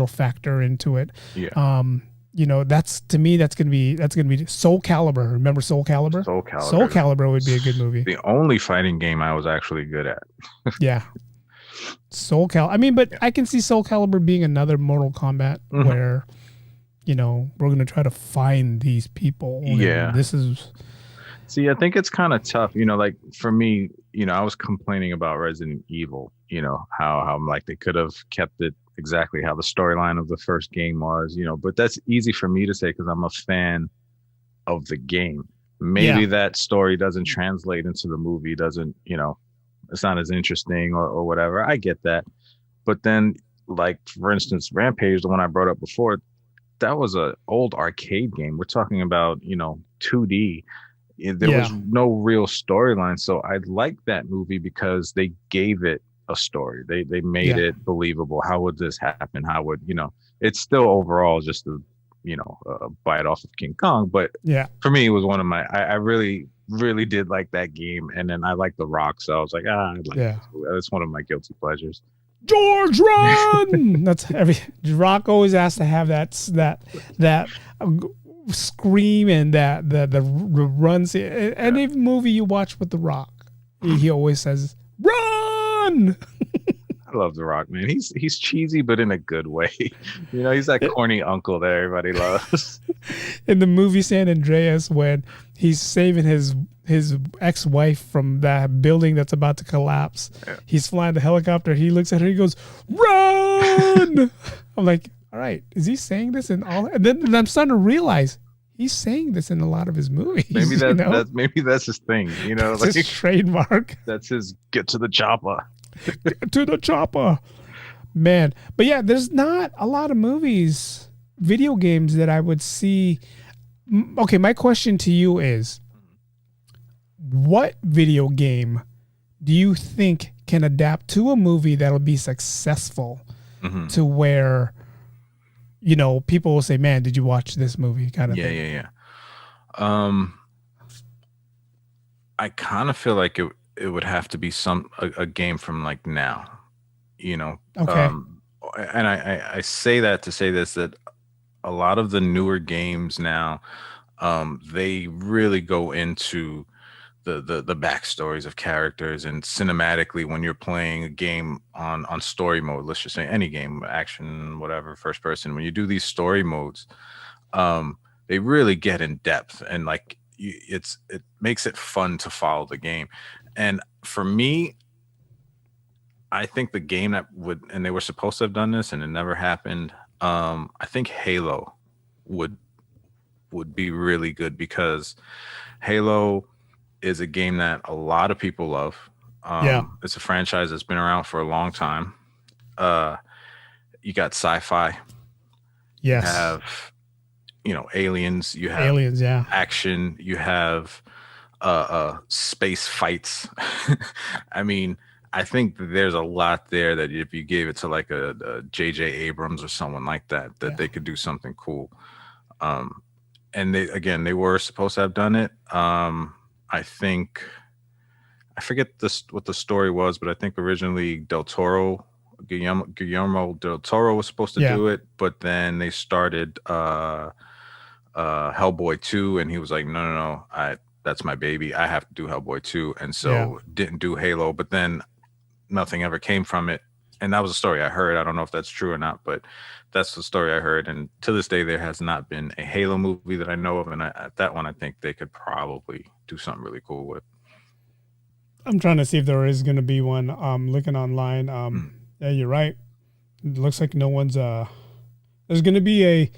factor into it. Yeah. That's to me, that's going to be Soul Calibur. Remember Soul Calibur? Soul Calibur would be a good movie. The only fighting game I was actually good at. Yeah. Soul Calibur. I mean, but I can see Soul Calibur being another Mortal Kombat where, we're going to try to find these people. Yeah. This is... See, I think it's kind of tough, like for me, I was complaining about Resident Evil, how like they could have kept it exactly how the storyline of the first game was, but that's easy for me to say because I'm a fan of the game. Maybe that story doesn't translate into the movie, doesn't, it's not as interesting or whatever. I get that. But then, like, for instance, Rampage, the one I brought up before, that was an old arcade game. We're talking about, 2D. There was no real storyline, so I like that movie because they gave it a story. They made it believable. How would this happen? How would It's still overall just a bite off of King Kong, but for me it was one of my. I really did like that game, and then I like The Rock, so I was like, that's one of my guilty pleasures. George, run! That's Rock always has to have that. Scream and the runs. Any movie you watch with The Rock, he always says run. I love The Rock, man. He's cheesy but in a good way. He's that corny uncle that everybody loves. In the movie San Andreas, when he's saving his ex-wife from that building that's about to collapse, he's flying the helicopter, he looks at her, he goes run. I'm like, all right, is he saying this in all? And then I'm starting to realize he's saying this in a lot of his movies. Maybe maybe that's his thing. That's like his trademark. That's his get to the chopper. Get to the chopper, man. But yeah, there's not a lot of movies, video games that I would see. Okay, my question to you is, what video game do you think can adapt to a movie that'll be successful to where people will say, man, did you watch this movie kind of thing? Yeah. I kind of feel like it would have to be a game from like now, Okay. And I say that to say this, that a lot of the newer games now, they really go into the backstories of characters, and cinematically when you're playing a game on story mode, let's just say any game, action, whatever, first person, when you do these story modes, they really get in depth, and like it makes it fun to follow the game. And for me, I think the game that would, and they were supposed to have done this and it never happened, I think Halo would be really good, because Halo is a game that a lot of people love. It's a franchise that's been around for a long time. You got sci-fi. Yes. You have, aliens. You have aliens, action. You have space fights. I mean, I think there's a lot there that if you gave it to like a J.J. Abrams or someone like that, they could do something cool. And they were supposed to have done it. I think, I forget what the story was, but I think originally Guillermo del Toro was supposed to do it, but then they started Hellboy 2, and he was like, no, that's my baby, I have to do Hellboy 2, and so didn't do Halo. But then nothing ever came from it. And that was a story I heard. I don't know if that's true or not, but that's the story I heard. And to this day, there has not been a Halo movie that I know of. And that one, I think they could probably do something really cool with. I'm trying to see if there is going to be one. Looking online. Yeah, you're right. It looks like no one's. There's going to be a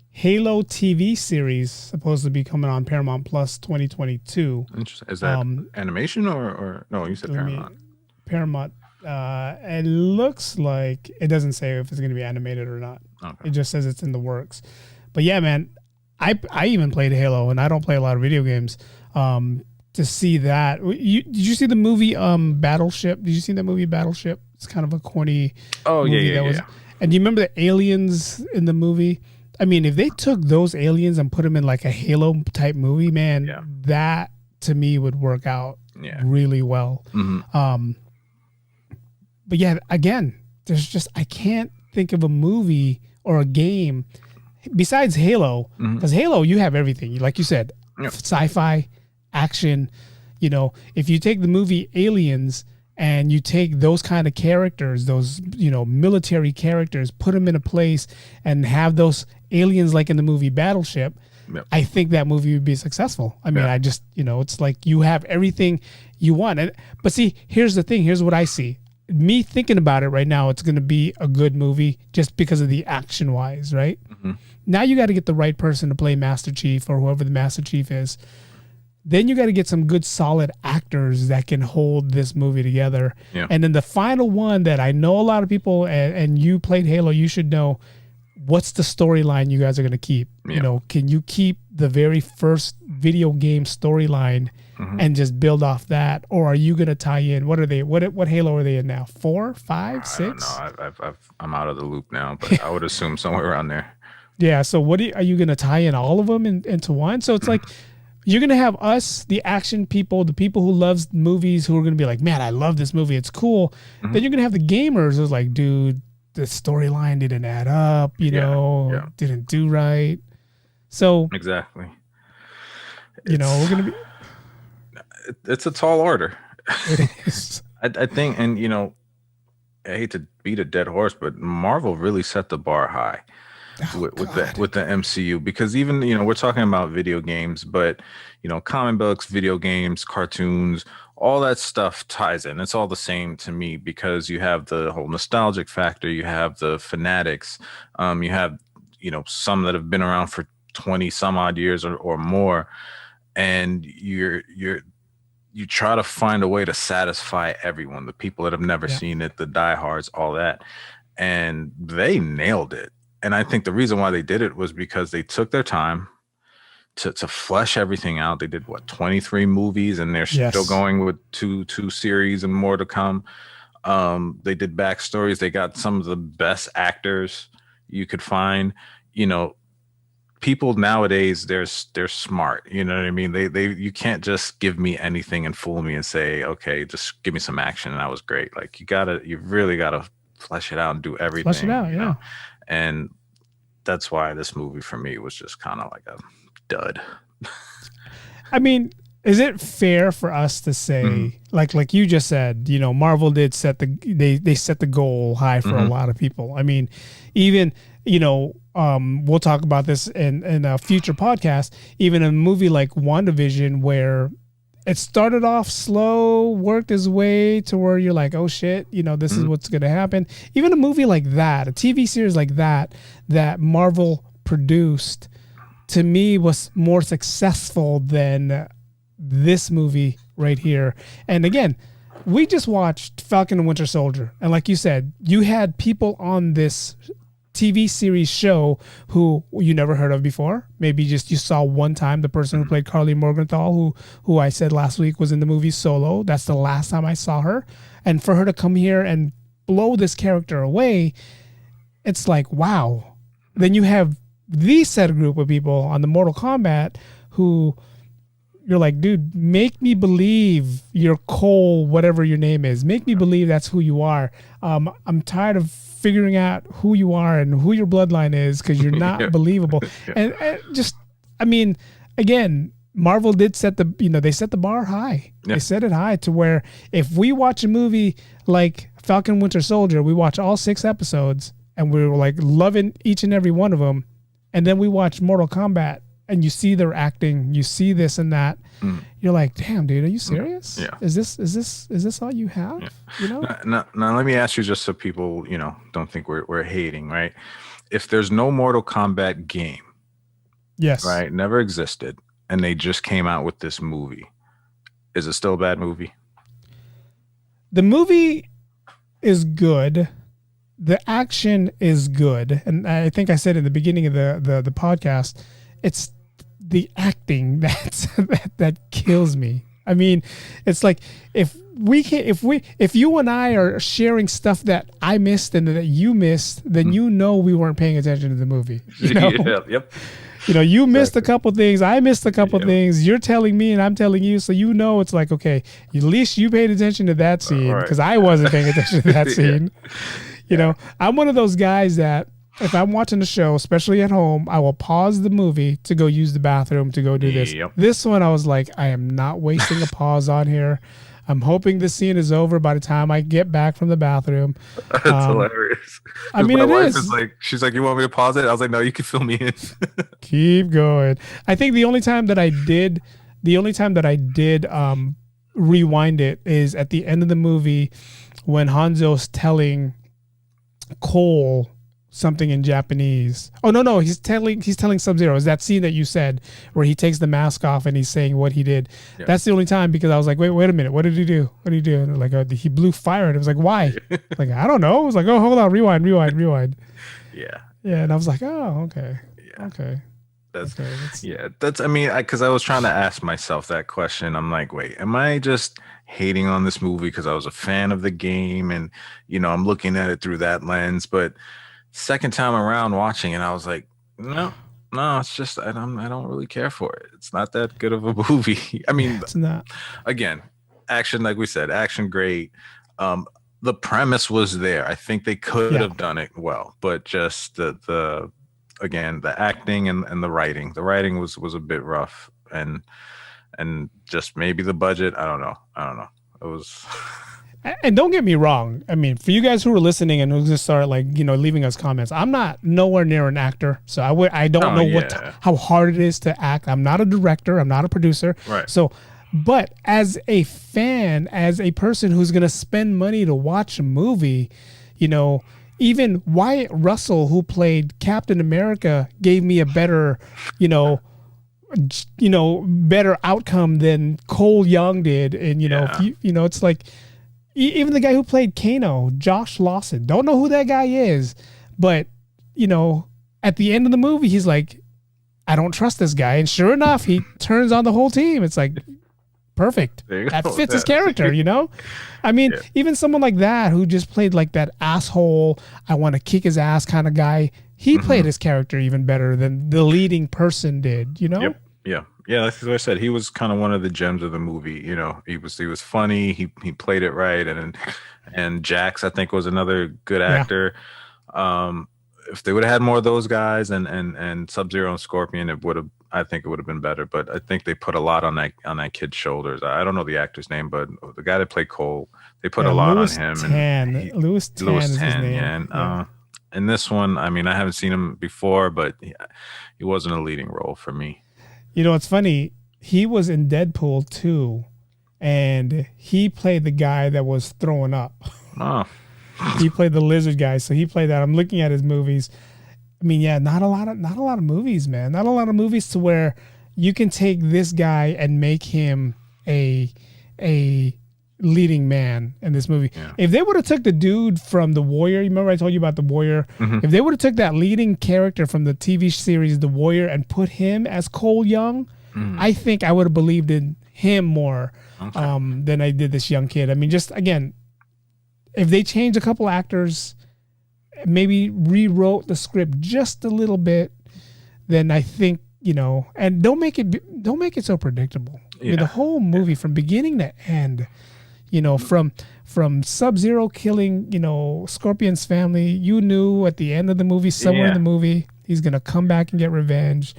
Halo TV series supposed to be coming on Paramount Plus 2022. Interesting. Is that animation or no? You said Paramount. Paramount. It looks like it doesn't say if it's going to be animated or not. Okay. It just says it's in the works. But yeah, man, I even played Halo, and I don't play a lot of video games. To see that, did you see the movie Battleship? Did you see that movie Battleship? It's kind of a corny. Oh movie yeah. And do you remember the aliens in the movie? I mean, if they took those aliens and put them in like a Halo type movie, man, that to me would work out really well. Mm-hmm. But yeah, again, I can't think of a movie or a game besides Halo, because Halo, you have everything. Like you said, sci-fi, action. You know, if you take the movie Aliens and you take those kind of characters, those, military characters, put them in a place and have those aliens like in the movie Battleship, I think that movie would be successful. I mean, I just, it's like you have everything you want. But see, here's the thing. Here's what I see. Me thinking about it right now, it's going to be a good movie just because of the action wise, right? Mm-hmm. Now you got to get the right person to play Master Chief or whoever the Master Chief is. Then you got to get some good solid actors that can hold this movie together. Yeah. And then the final one that I know a lot of people, and you played Halo, you should know, what's the storyline you guys are going to keep? Yeah. Can you keep the very first video game storyline and just build off that? Or are you going to tie in? What are they? What Halo are they in now? 4, 5, 6? I don't know. I'm out of the loop now, but I would assume somewhere around there. Yeah. So are you going to tie in all of them into one? So it's like, you're going to have us, the action people, the people who loves movies, who are going to be like, man, I love this movie. It's cool. Then you're going to have the gamers who's like, dude, the storyline didn't add up, didn't do right. So exactly. We're going to be. It's a tall order. It is. I think, and I hate to beat a dead horse, but Marvel really set the bar high. With the MCU, because even we're talking about video games, but comic books, video games, cartoons, all that stuff ties in. It's all the same to me, because you have the whole nostalgic factor, you have the fanatics, you have some that have been around for 20 some odd years or more, and you try to find a way to satisfy everyone, the people that have never seen it, the diehards, all that, and they nailed it. And I think the reason why they did it was because they took their time to flesh everything out. They did 23 movies, and they're still going with two series and more to come. They did backstories. They got some of the best actors you could find. People nowadays, they're smart. You know what I mean? You can't just give me anything and fool me and say, okay, just give me some action and that was great. Like you really gotta flesh it out and do everything. Flesh it out, yeah. And that's why this movie for me was just kind of like a dud. I mean, is it fair for us to say, like you just said, Marvel did set they set the goal high for a lot of people. I mean, even we'll talk about this in a future podcast. Even a movie like WandaVision, where it started off slow, worked its way to where you're like, oh shit, this is what's going to happen. Even a movie like that, a TV series like that Marvel produced, to me was more successful than this movie right here. And again, we just watched Falcon and Winter Soldier. And like you said, you had people on this TV series show who you never heard of before. Maybe just you saw one time. The person who played Carly Morgenthau, who I said last week was in the movie Solo. That's the last time I saw her. And for her to come here and blow this character away, it's like, wow. Then you have these set of group of people on the Mortal Kombat who you're like, dude, make me believe you're Cole, whatever your name is. Make me believe that's who you are. I'm tired of figuring out who you are and who your bloodline is, because you're not believable. And just, I mean, again, Marvel did set they set the bar high. Yeah. They set it high to where if we watch a movie like Falcon Winter Soldier, we watch all 6 episodes and we were like loving each and every one of them. And then we watch Mortal Kombat and you see their acting, you see this and that. You're like, damn, dude, are you serious? Yeah. Is this all you have? Yeah. You know? Now let me ask you, just so people, don't think we're hating, right? If there's no Mortal Kombat game, Yes. right, never existed, and they just came out with this movie, is it still a bad movie? The movie is good. The action is good. And I think I said in the beginning of the podcast, it's the acting that kills me. I mean, it's like if you and I are sharing stuff that I missed and that you missed, then we weren't paying attention to the movie. Yeah, yep. You missed a couple things. I missed a couple things. You're telling me and I'm telling you. So it's like, okay, at least you paid attention to that scene because I wasn't paying attention to that scene. I'm one of those guys that if I'm watching a show, especially at home, I will pause the movie to go use the bathroom, to go do this. Yep. This one, I was like, I am not wasting a pause on here. I'm hoping the scene is over by the time I get back from the bathroom. That's hilarious. I mean, my wife is like, she's like, you want me to pause it? I was like, no, you can fill me in. Keep going. I think the only time that I did rewind it is at the end of the movie when Hanzo's telling Cole something in Japanese. Oh no, he's telling Sub-Zero. Is that scene that you said where he takes the mask off and he's saying what he did? Yeah. That's the only time, because I was like, wait a minute, what did he do? What did he do? And like, he blew fire, and it was like, why? Like, I don't know. It was like, oh, hold on, rewind. Yeah. And I was like, oh, okay. Yeah. Okay. Because I was trying to ask myself that question. I'm like, wait, am I just hating on this movie because I was a fan of the game and I'm looking at it through that lens? But second time around watching it, I was like, no, it's just I don't really care for it. It's not that good of a movie. I mean, it's not. Again, action, like we said, action great. The premise was there. I think they could have done it well, but just the acting and the writing. The writing was a bit rough, and just maybe the budget. I don't know. It was. And don't get me wrong. I mean, for you guys who are listening and who just start leaving us comments, I'm not nowhere near an actor, so I don't know how hard it is to act. I'm not a director. I'm not a producer. Right. So, but as a fan, as a person who's gonna spend money to watch a movie, even Wyatt Russell, who played Captain America, gave me a better, better outcome than Cole Young did. And it's like. Even the guy who played Kano, Josh Lawson, don't know who that guy is, but at the end of the movie, he's like, I don't trust this guy, and sure enough, he turns on the whole team. It's like perfect. That fits his character, I mean, even someone like that who just played like that asshole, I want to kick his ass kind of guy, he played his character even better than the leading person did. Yep. Yeah, that's what I said. He was kind of one of the gems of the movie. He was funny. He played it right, and Jax, I think, was another good actor. If they would have had more of those guys and Sub-Zero and Scorpion, I think it would have been better. But I think they put a lot on that kid's shoulders. I don't know the actor's name, but the guy that played Cole, they put a lot on him. Louis Tan is his name. And in this one, I mean, I haven't seen him before, but he wasn't a leading role for me. It's funny. He was in Deadpool 2, and he played the guy that was throwing up. Oh. He played the lizard guy, so he played that. I'm looking at his movies. I mean, not a lot of movies, man. Not a lot of movies to where you can take this guy and make him a leading man in this movie. Yeah. If they would have took the dude from The Warrior, you remember I told you about The Warrior? Mm-hmm. If they would have took that leading character from the TV series The Warrior and put him as Cole Young, I think I would have believed in him more than I did this young kid. I mean, just again, if they changed a couple actors, maybe rewrote the script just a little bit, then I think, and don't make it so predictable. Yeah. I mean, the whole movie from beginning to end, from Sub-Zero killing, Scorpion's family, you knew at the end of the movie, somewhere in the movie, he's going to come back and get revenge.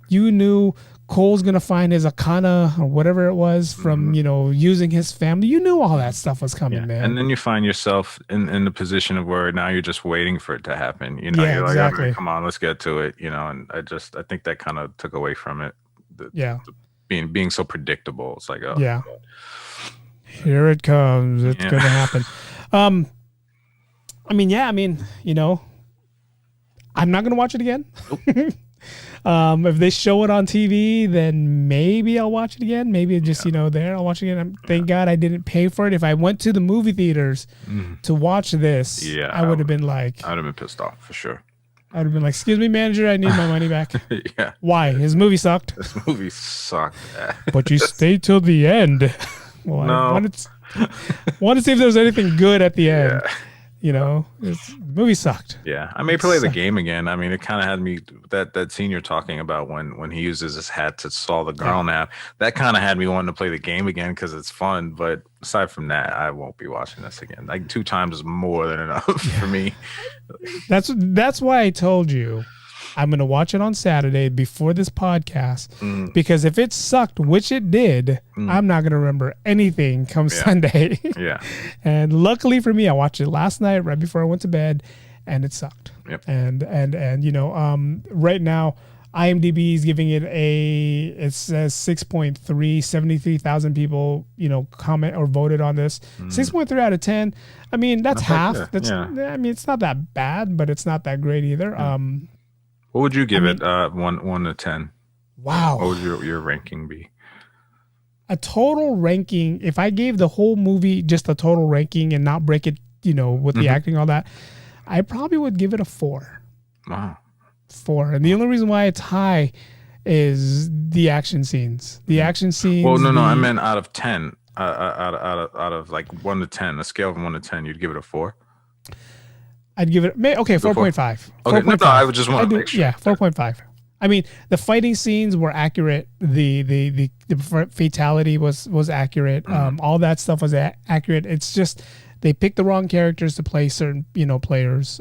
You knew Cole's gonna find his Akana or whatever it was from using his family. You knew all that stuff was coming, man. And then you find yourself in the position of where now you're just waiting for it to happen. You're exactly. like, all right, come on, let's get to it. And I think that kind of took away from it. Being so predictable. It's like, oh yeah, here it comes. It's gonna happen. I'm not gonna watch it again. Nope. If they show it on TV, then maybe I'll watch it again. Maybe just there I'll watch it again. Thank God I didn't pay for it. If I went to the movie theaters to watch this, I would have been like, I'd have been pissed off for sure. I'd have been like, excuse me, manager, I need my money back. Yeah. Why? His movie sucked. This movie sucked. But you stayed till the end. Well, no. I wanted to see if there was anything good at the end. The movie sucked. Yeah, I may play the game again. I mean, it kind of had me that scene you're talking about when he uses his hat to saw the girl nap. That kind of had me wanting to play the game again because it's fun. But aside from that, I won't be watching this again. Like 2 times is more than enough for me. That's why I told you I'm going to watch it on Saturday before this podcast because if it sucked, which it did, I'm not going to remember anything come Sunday. Yeah. And luckily for me, I watched it last night right before I went to bed and it sucked. Yep. And right now IMDb is giving it says 6.3, 73,000 people, comment or voted on this. 6.3 out of 10. I mean, that's half. I mean, it's not that bad, but it's not that great either. Yeah. What would you give it? 1 to 10. Wow. What would your ranking be? A total ranking. If I gave the whole movie just a total ranking and not break it, with the acting, all that, I probably would give it a 4. Wow. 4. And the only reason why it's high is the action scenes. The action scenes. Well, no, I meant out of 10. Out of like 1 to 10, a scale from 1 to 10, you'd give it a 4. I'd give it 4.5. Okay, no, I would just want to make sure. Yeah, 4.5. I mean, the fighting scenes were accurate. The fatality was accurate. All that stuff was accurate. It's just they picked the wrong characters to play certain players.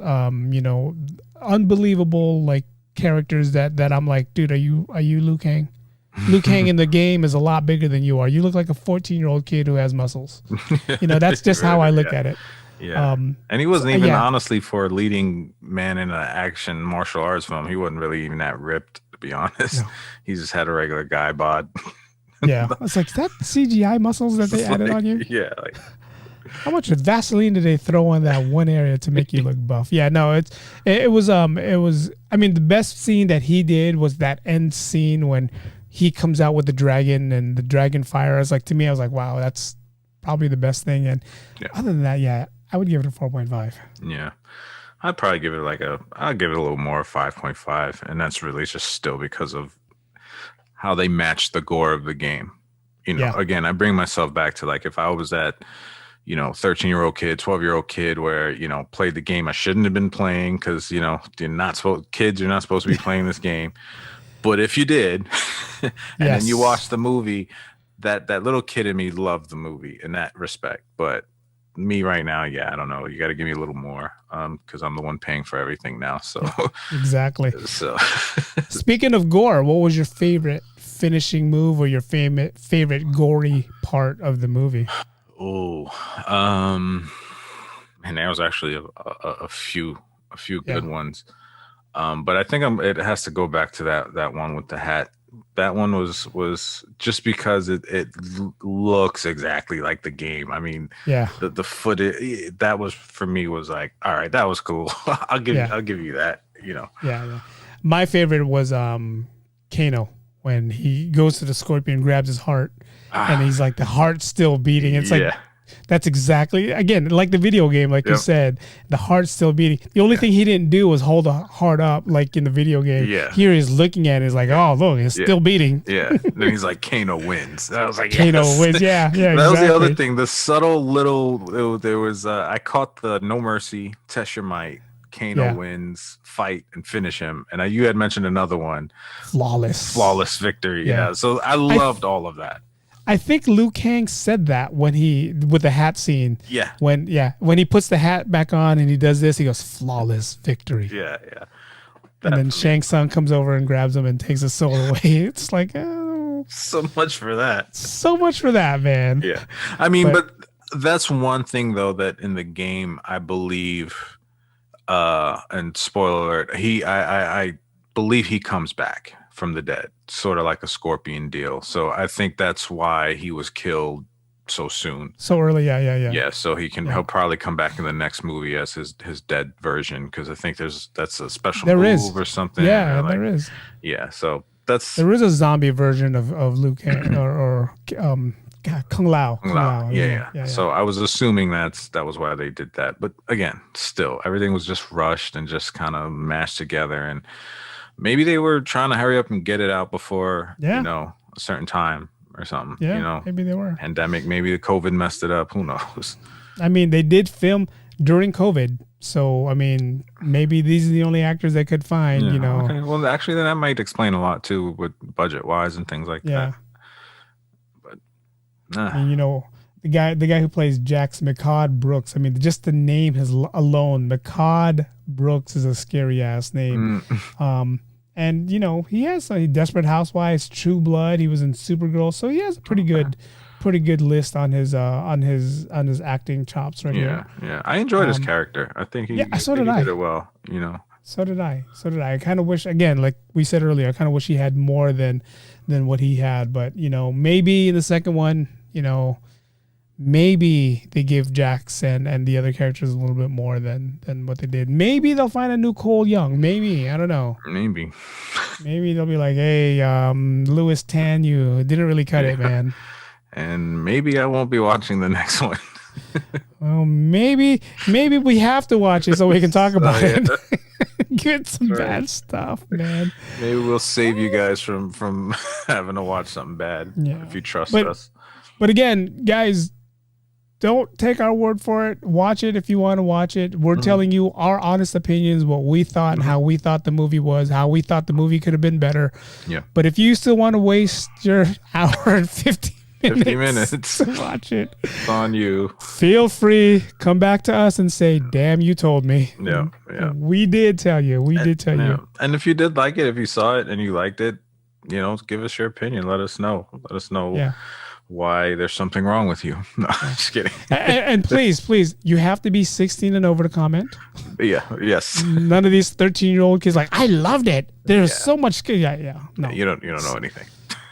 Unbelievable like characters that I'm like, dude, are you Liu Kang? Liu Kang in the game is a lot bigger than you are. You look like a 14-year-old kid who has muscles. That's just how I look at it. Yeah, and he wasn't even honestly for a leading man in an action martial arts film. He wasn't really even that ripped, to be honest. No. He just had a regular guy bod. Yeah, it's like, is that CGI muscles that they added on you? Yeah. How much Vaseline did they throw on that one area to make you look buff? Yeah, no, it was. I mean, the best scene that he did was that end scene when he comes out with the dragon and the dragon fire. I was like, wow, that's probably the best thing. And other than that, I would give it a 4.5. Yeah. I'd probably give it I'd give it a little more, 5.5. And that's really just still because of how they match the gore of the game. Again, I bring myself back to like if I was that, 13-year-old kid, 12-year-old kid where, played the game I shouldn't have been playing because, you're not supposed to be playing this game. But if you did, and then you watch the movie, that little kid in me loved the movie in that respect. But me right now, I don't know. You got to give me a little more because I'm the one paying for everything now. So exactly. So speaking of gore, what was your favorite finishing move or your favorite gory part of the movie? Oh, and there was actually a few good ones. But I think it has to go back to that one with the hat. That one was just because it looks exactly like the game. I mean, the footage that was for me was like, all right, that was cool. I'll give you that. Yeah. My favorite was Kano when he goes to the scorpion, grabs his heart, and he's like the heart's still beating. It's like. That's exactly, again, like the video game, like you said, the heart's still beating. The only thing he didn't do was hold the heart up like in the video game. Yeah. Here he's looking at it, he's like, oh, look, it's still beating. Yeah. Then he's like, Kano wins. I was like, Kano wins, yeah. That was the other thing, the subtle little, there was, I caught the No Mercy, Test Your Might, Kano wins, fight, and finish him. And you had mentioned another one. Flawless victory. Yeah. So I loved all of that. I think Liu Kang said that with the hat scene. Yeah. When he puts the hat back on and he does this, he goes, flawless victory. Yeah. And then Shang Tsung comes over and grabs him and takes his soul away. It's like, So much for that. So much for that, man. Yeah. I mean, but that's one thing though that in the game I believe and spoiler alert, I believe he comes back from the dead, sort of like a Scorpion deal. So I think that's why he was killed so soon, so early. Yeah. So he'll probably come back in the next movie as his dead version, because I think that's a special move or something. Yeah, there is. Yeah, so there is a zombie version of Liu Kang or Kung Lao. Yeah. So I was assuming that was why they did that, but again, still everything was just rushed and just kind of mashed together, and maybe they were trying to hurry up and get it out before a certain time or something. Yeah, maybe they were. Pandemic, maybe the COVID messed it up. Who knows? I mean, they did film during COVID, so I mean, maybe these are the only actors they could find. Okay. Well, actually, then that might explain a lot too, with budget wise and things like that. But I mean, the guy who plays Jax, McCod Brooks. I mean, just the name alone, McCod Brooks, is a scary ass name. And he has Desperate Housewives, True Blood. He was in Supergirl, so he has a pretty good list on his acting chops right here. Yeah. I enjoyed his character. I think he did it well. So did I. I kind of wish, again, like we said earlier, I kind of wish he had more than what he had. But maybe in the second one, maybe they give Jax and the other characters a little bit more than what they did. Maybe they'll find a new Cole Young. Maybe. I don't know. Maybe they'll be like, hey, Louis Tan, you didn't really cut it, man. And maybe I won't be watching the next one. Well, maybe we have to watch it so we can talk about it. Get some bad stuff, man. Maybe we'll save you guys from having to watch something bad if you trust us. But again, guys, don't take our word for it. Watch it if you want to watch it. We're telling you our honest opinions, what we thought, and how we thought the movie was, how we thought the movie could have been better. Yeah. But if you still want to waste your hour and 50 minutes to watch it, it's on you. Feel free. Come back to us and say, damn, you told me. Yeah. We did tell you. You. And if you did like it, if you saw it and you liked it, give us your opinion. Let us know. Why there's something wrong with you. No, just kidding. And please, you have to be 16 and over to comment. Yes. None of these 13-year-old kids like, I loved it. There's so much. No. You don't know anything.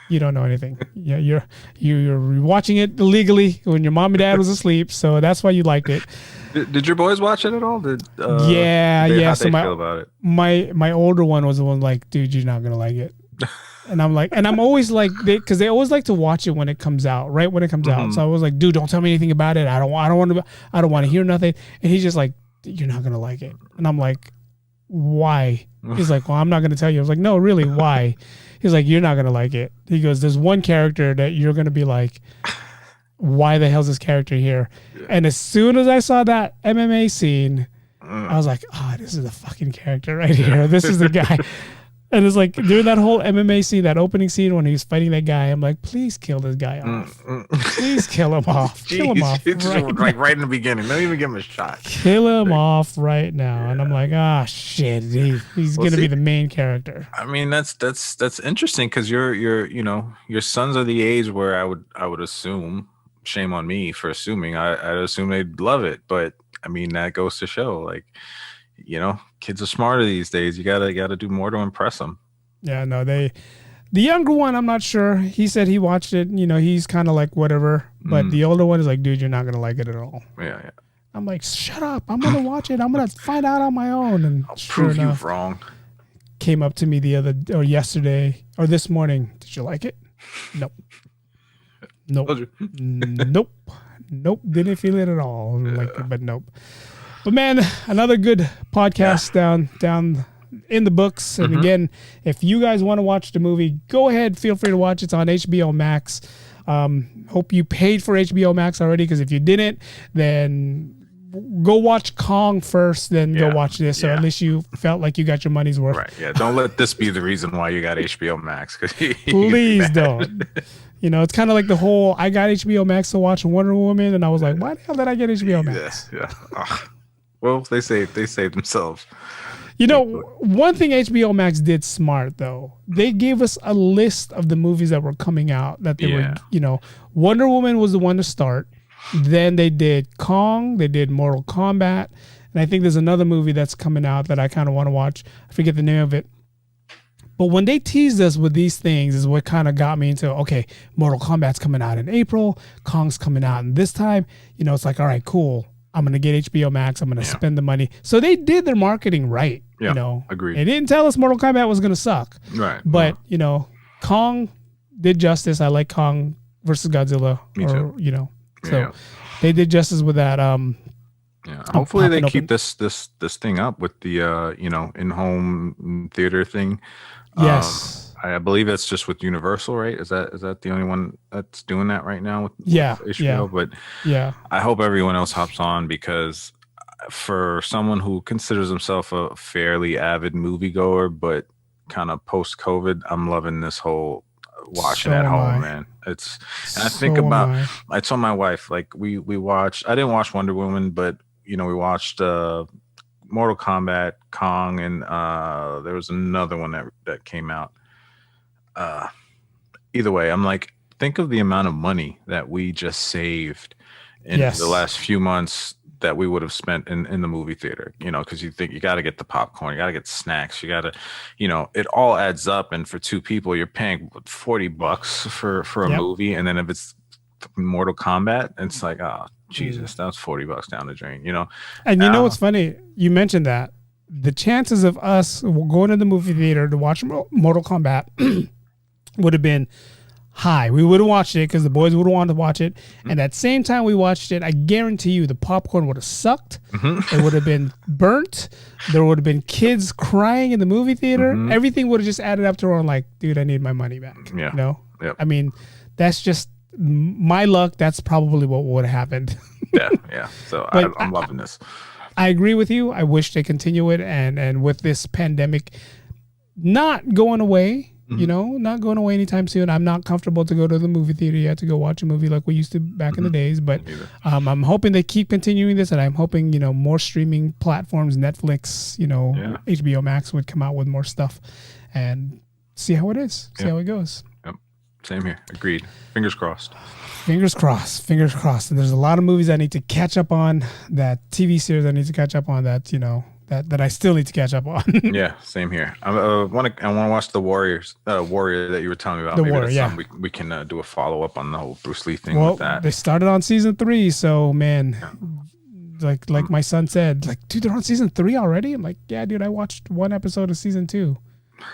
You don't know anything. Yeah, you're watching it illegally when your mom and dad was asleep, so that's why you liked it. Did your boys watch it at all? How'd they feel about it? My older one was the one like, dude, you're not gonna like it. And I'm like, and I'm always like, because they always like to watch it when it comes out, right when it comes out. So I was like, dude, don't tell me anything about it. I don't want to hear nothing. And he's just like, you're not gonna like it. And I'm like, why? He's like, well, I'm not gonna tell you. I was like, no, really, why? He's like, you're not gonna like it. He goes, there's one character that you're gonna be like, why the hell's this character here? And as soon as I saw that MMA scene, I was like, oh, this is the fucking character right here. This is the guy. And it's like during that whole MMA scene, that opening scene when he was fighting that guy, I'm like, please kill this guy off. Please kill him off. Kill him off. Right in the beginning. Don't even give him a shot. Kill him off right now. Yeah. And I'm like, shit. He's going to be the main character. I mean, that's interesting because your sons are the age where I would assume, shame on me for assuming, I'd assume they'd love it. But I mean, that goes to show, like, kids are smarter these days. You gotta do more to impress them. Yeah, no, the younger one, I'm not sure. He said he watched it. He's kind of like whatever. But the older one is like, dude, you're not gonna like it at all. Yeah. I'm like, shut up. I'm gonna watch it. I'm gonna find out on my own. And I'll prove you wrong. Came up to me yesterday or this morning. Did you like it? Nope. Nope. Didn't feel it at all. But nope. But man, another good podcast down in the books. And again, if you guys want to watch the movie, go ahead. Feel free to watch. It's on HBO Max. Hope you paid for HBO Max already, because if you didn't, then go watch Kong first, then go watch this. So at least you felt like you got your money's worth. Right. Yeah. Don't let this be the reason why you got HBO Max. Please don't. It's kind of like the whole, I got HBO Max to watch Wonder Woman, and I was like, why the hell did I get HBO Max? Yeah. Well, they saved themselves. You know, one thing HBO Max did smart though, they gave us a list of the movies that were coming out that they were, you know, Wonder Woman was the one to start. Then they did Kong, they did Mortal Kombat, and I think there's another movie that's coming out that I kind of want to watch. I forget the name of it. But when they teased us with these things is what kind of got me into, okay, Mortal Kombat's coming out in April, Kong's coming out in this time. You know, it's like, all right, cool. I'm going to get HBO Max. I'm going to spend the money. So they did their marketing right. Yeah, you know, agreed. They didn't tell us Mortal Kombat was going to suck. Right. But, you know, Kong did justice. I like Kong versus Godzilla. Me too. You know, so they did justice with that. Yeah. Hopefully they keep this thing up with the, you know, in-home theater thing. Yes. I believe that's just with Universal, right? Is that the only one that's doing that right now with HBO? Yeah. But yeah, I hope everyone else hops on, because for someone who considers himself a fairly avid moviegoer, but kind of post-COVID, I'm loving this whole watching at home, man. It's, and I think about, I told my wife, like we watched, I didn't watch Wonder Woman, but you know, we watched Mortal Kombat, Kong, and there was another one that came out. Either way, I'm like, think of the amount of money that we just saved in the last few months that we would have spent in the movie theater, you know, because you think you got to get the popcorn, you got to get snacks, you got to, you know, it all adds up. And for two people, you're paying $40 for a movie. And then if it's Mortal Kombat, it's like, oh, Jesus, that was $40 down the drain, you know? And you know what's funny? You mentioned that. The chances of us going to the movie theater to watch Mortal Kombat would have been high. We would have watched it because the boys would have wanted to watch it. And at the same time we watched it, I guarantee you the popcorn would have sucked. It would have been burnt. There would have been kids crying in the movie theater. Everything would have just added up to around like, dude, I need my money back. Yeah. You know? Yep. I mean, that's just my luck. That's probably what would have happened. Yeah. So I'm loving this. I agree with you. I wish they continue it. And with this pandemic not going away, you know, not going away anytime soon. I'm not comfortable to go to the movie theater yet to go watch a movie like we used to back in the days. But I'm hoping they keep continuing this, and I'm hoping, you know, more streaming platforms, Netflix, you know, HBO Max would come out with more stuff and see how it is, see how it goes. Yep. Same here. Agreed. Fingers crossed. Fingers crossed. Fingers crossed. And there's a lot of movies I need to catch up on, that TV series I need to catch up on, that, you know, that I still need to catch up on. Yeah, same here. I want to watch the Warrior that you were telling me about. The Maybe Warrior, that's something we can do a follow up on the whole Bruce Lee thing with that. They started on season 3, so man, like my son said, like, dude, they're on season 3 already. I'm like, yeah, dude, I watched one episode of season 2.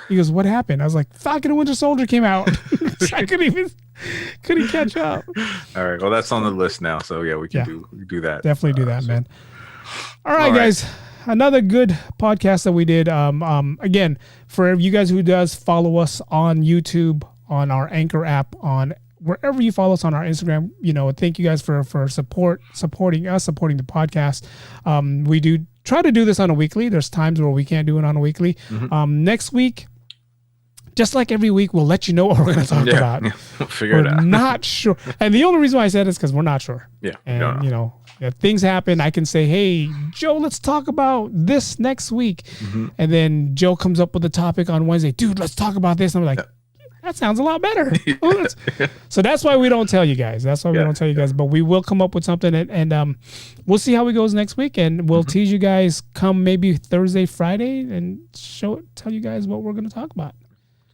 He goes, what happened? I was like, Falcon and Winter Soldier came out. I couldn't catch up. All right, well, that's on the list now, so yeah, we can do that. Definitely do that, man. All right, guys. Another good podcast that we did. Again, for you guys who does follow us on YouTube, on our Anchor app, on wherever you follow us on our Instagram, you know, thank you guys for supporting us, supporting the podcast. We do try to do this on a weekly. There's times where we can't do it on a weekly. Next week, just like every week, we'll let you know what we're going to talk about. We'll figure it out. We're not sure. And the only reason why I said it is because we're not sure. Yeah. And, you know, if things happen, I can say, hey, Joe, let's talk about this next week. And then Joe comes up with a topic on Wednesday. Dude, let's talk about this. And I'm like, that sounds a lot better. So that's why we don't tell you guys. That's why we don't tell you guys. But we will come up with something. And we'll see how it goes next week. And we'll tease you guys come maybe Thursday, Friday, and tell you guys what we're going to talk about.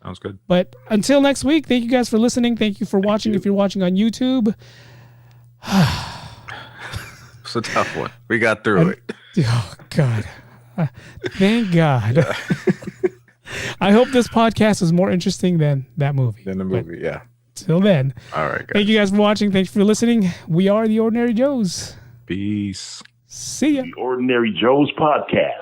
Sounds good. But until next week, thank you guys for listening. Thank you for watching. If you're watching on YouTube. It's a tough one. We got through it. Oh, God. Thank God. I hope this podcast is more interesting than that movie. Than the movie, yeah. Till then. All right, guys. Thank you guys for watching. Thanks for listening. We are the Ordinary Joes. Peace. See ya. The Ordinary Joes Podcast.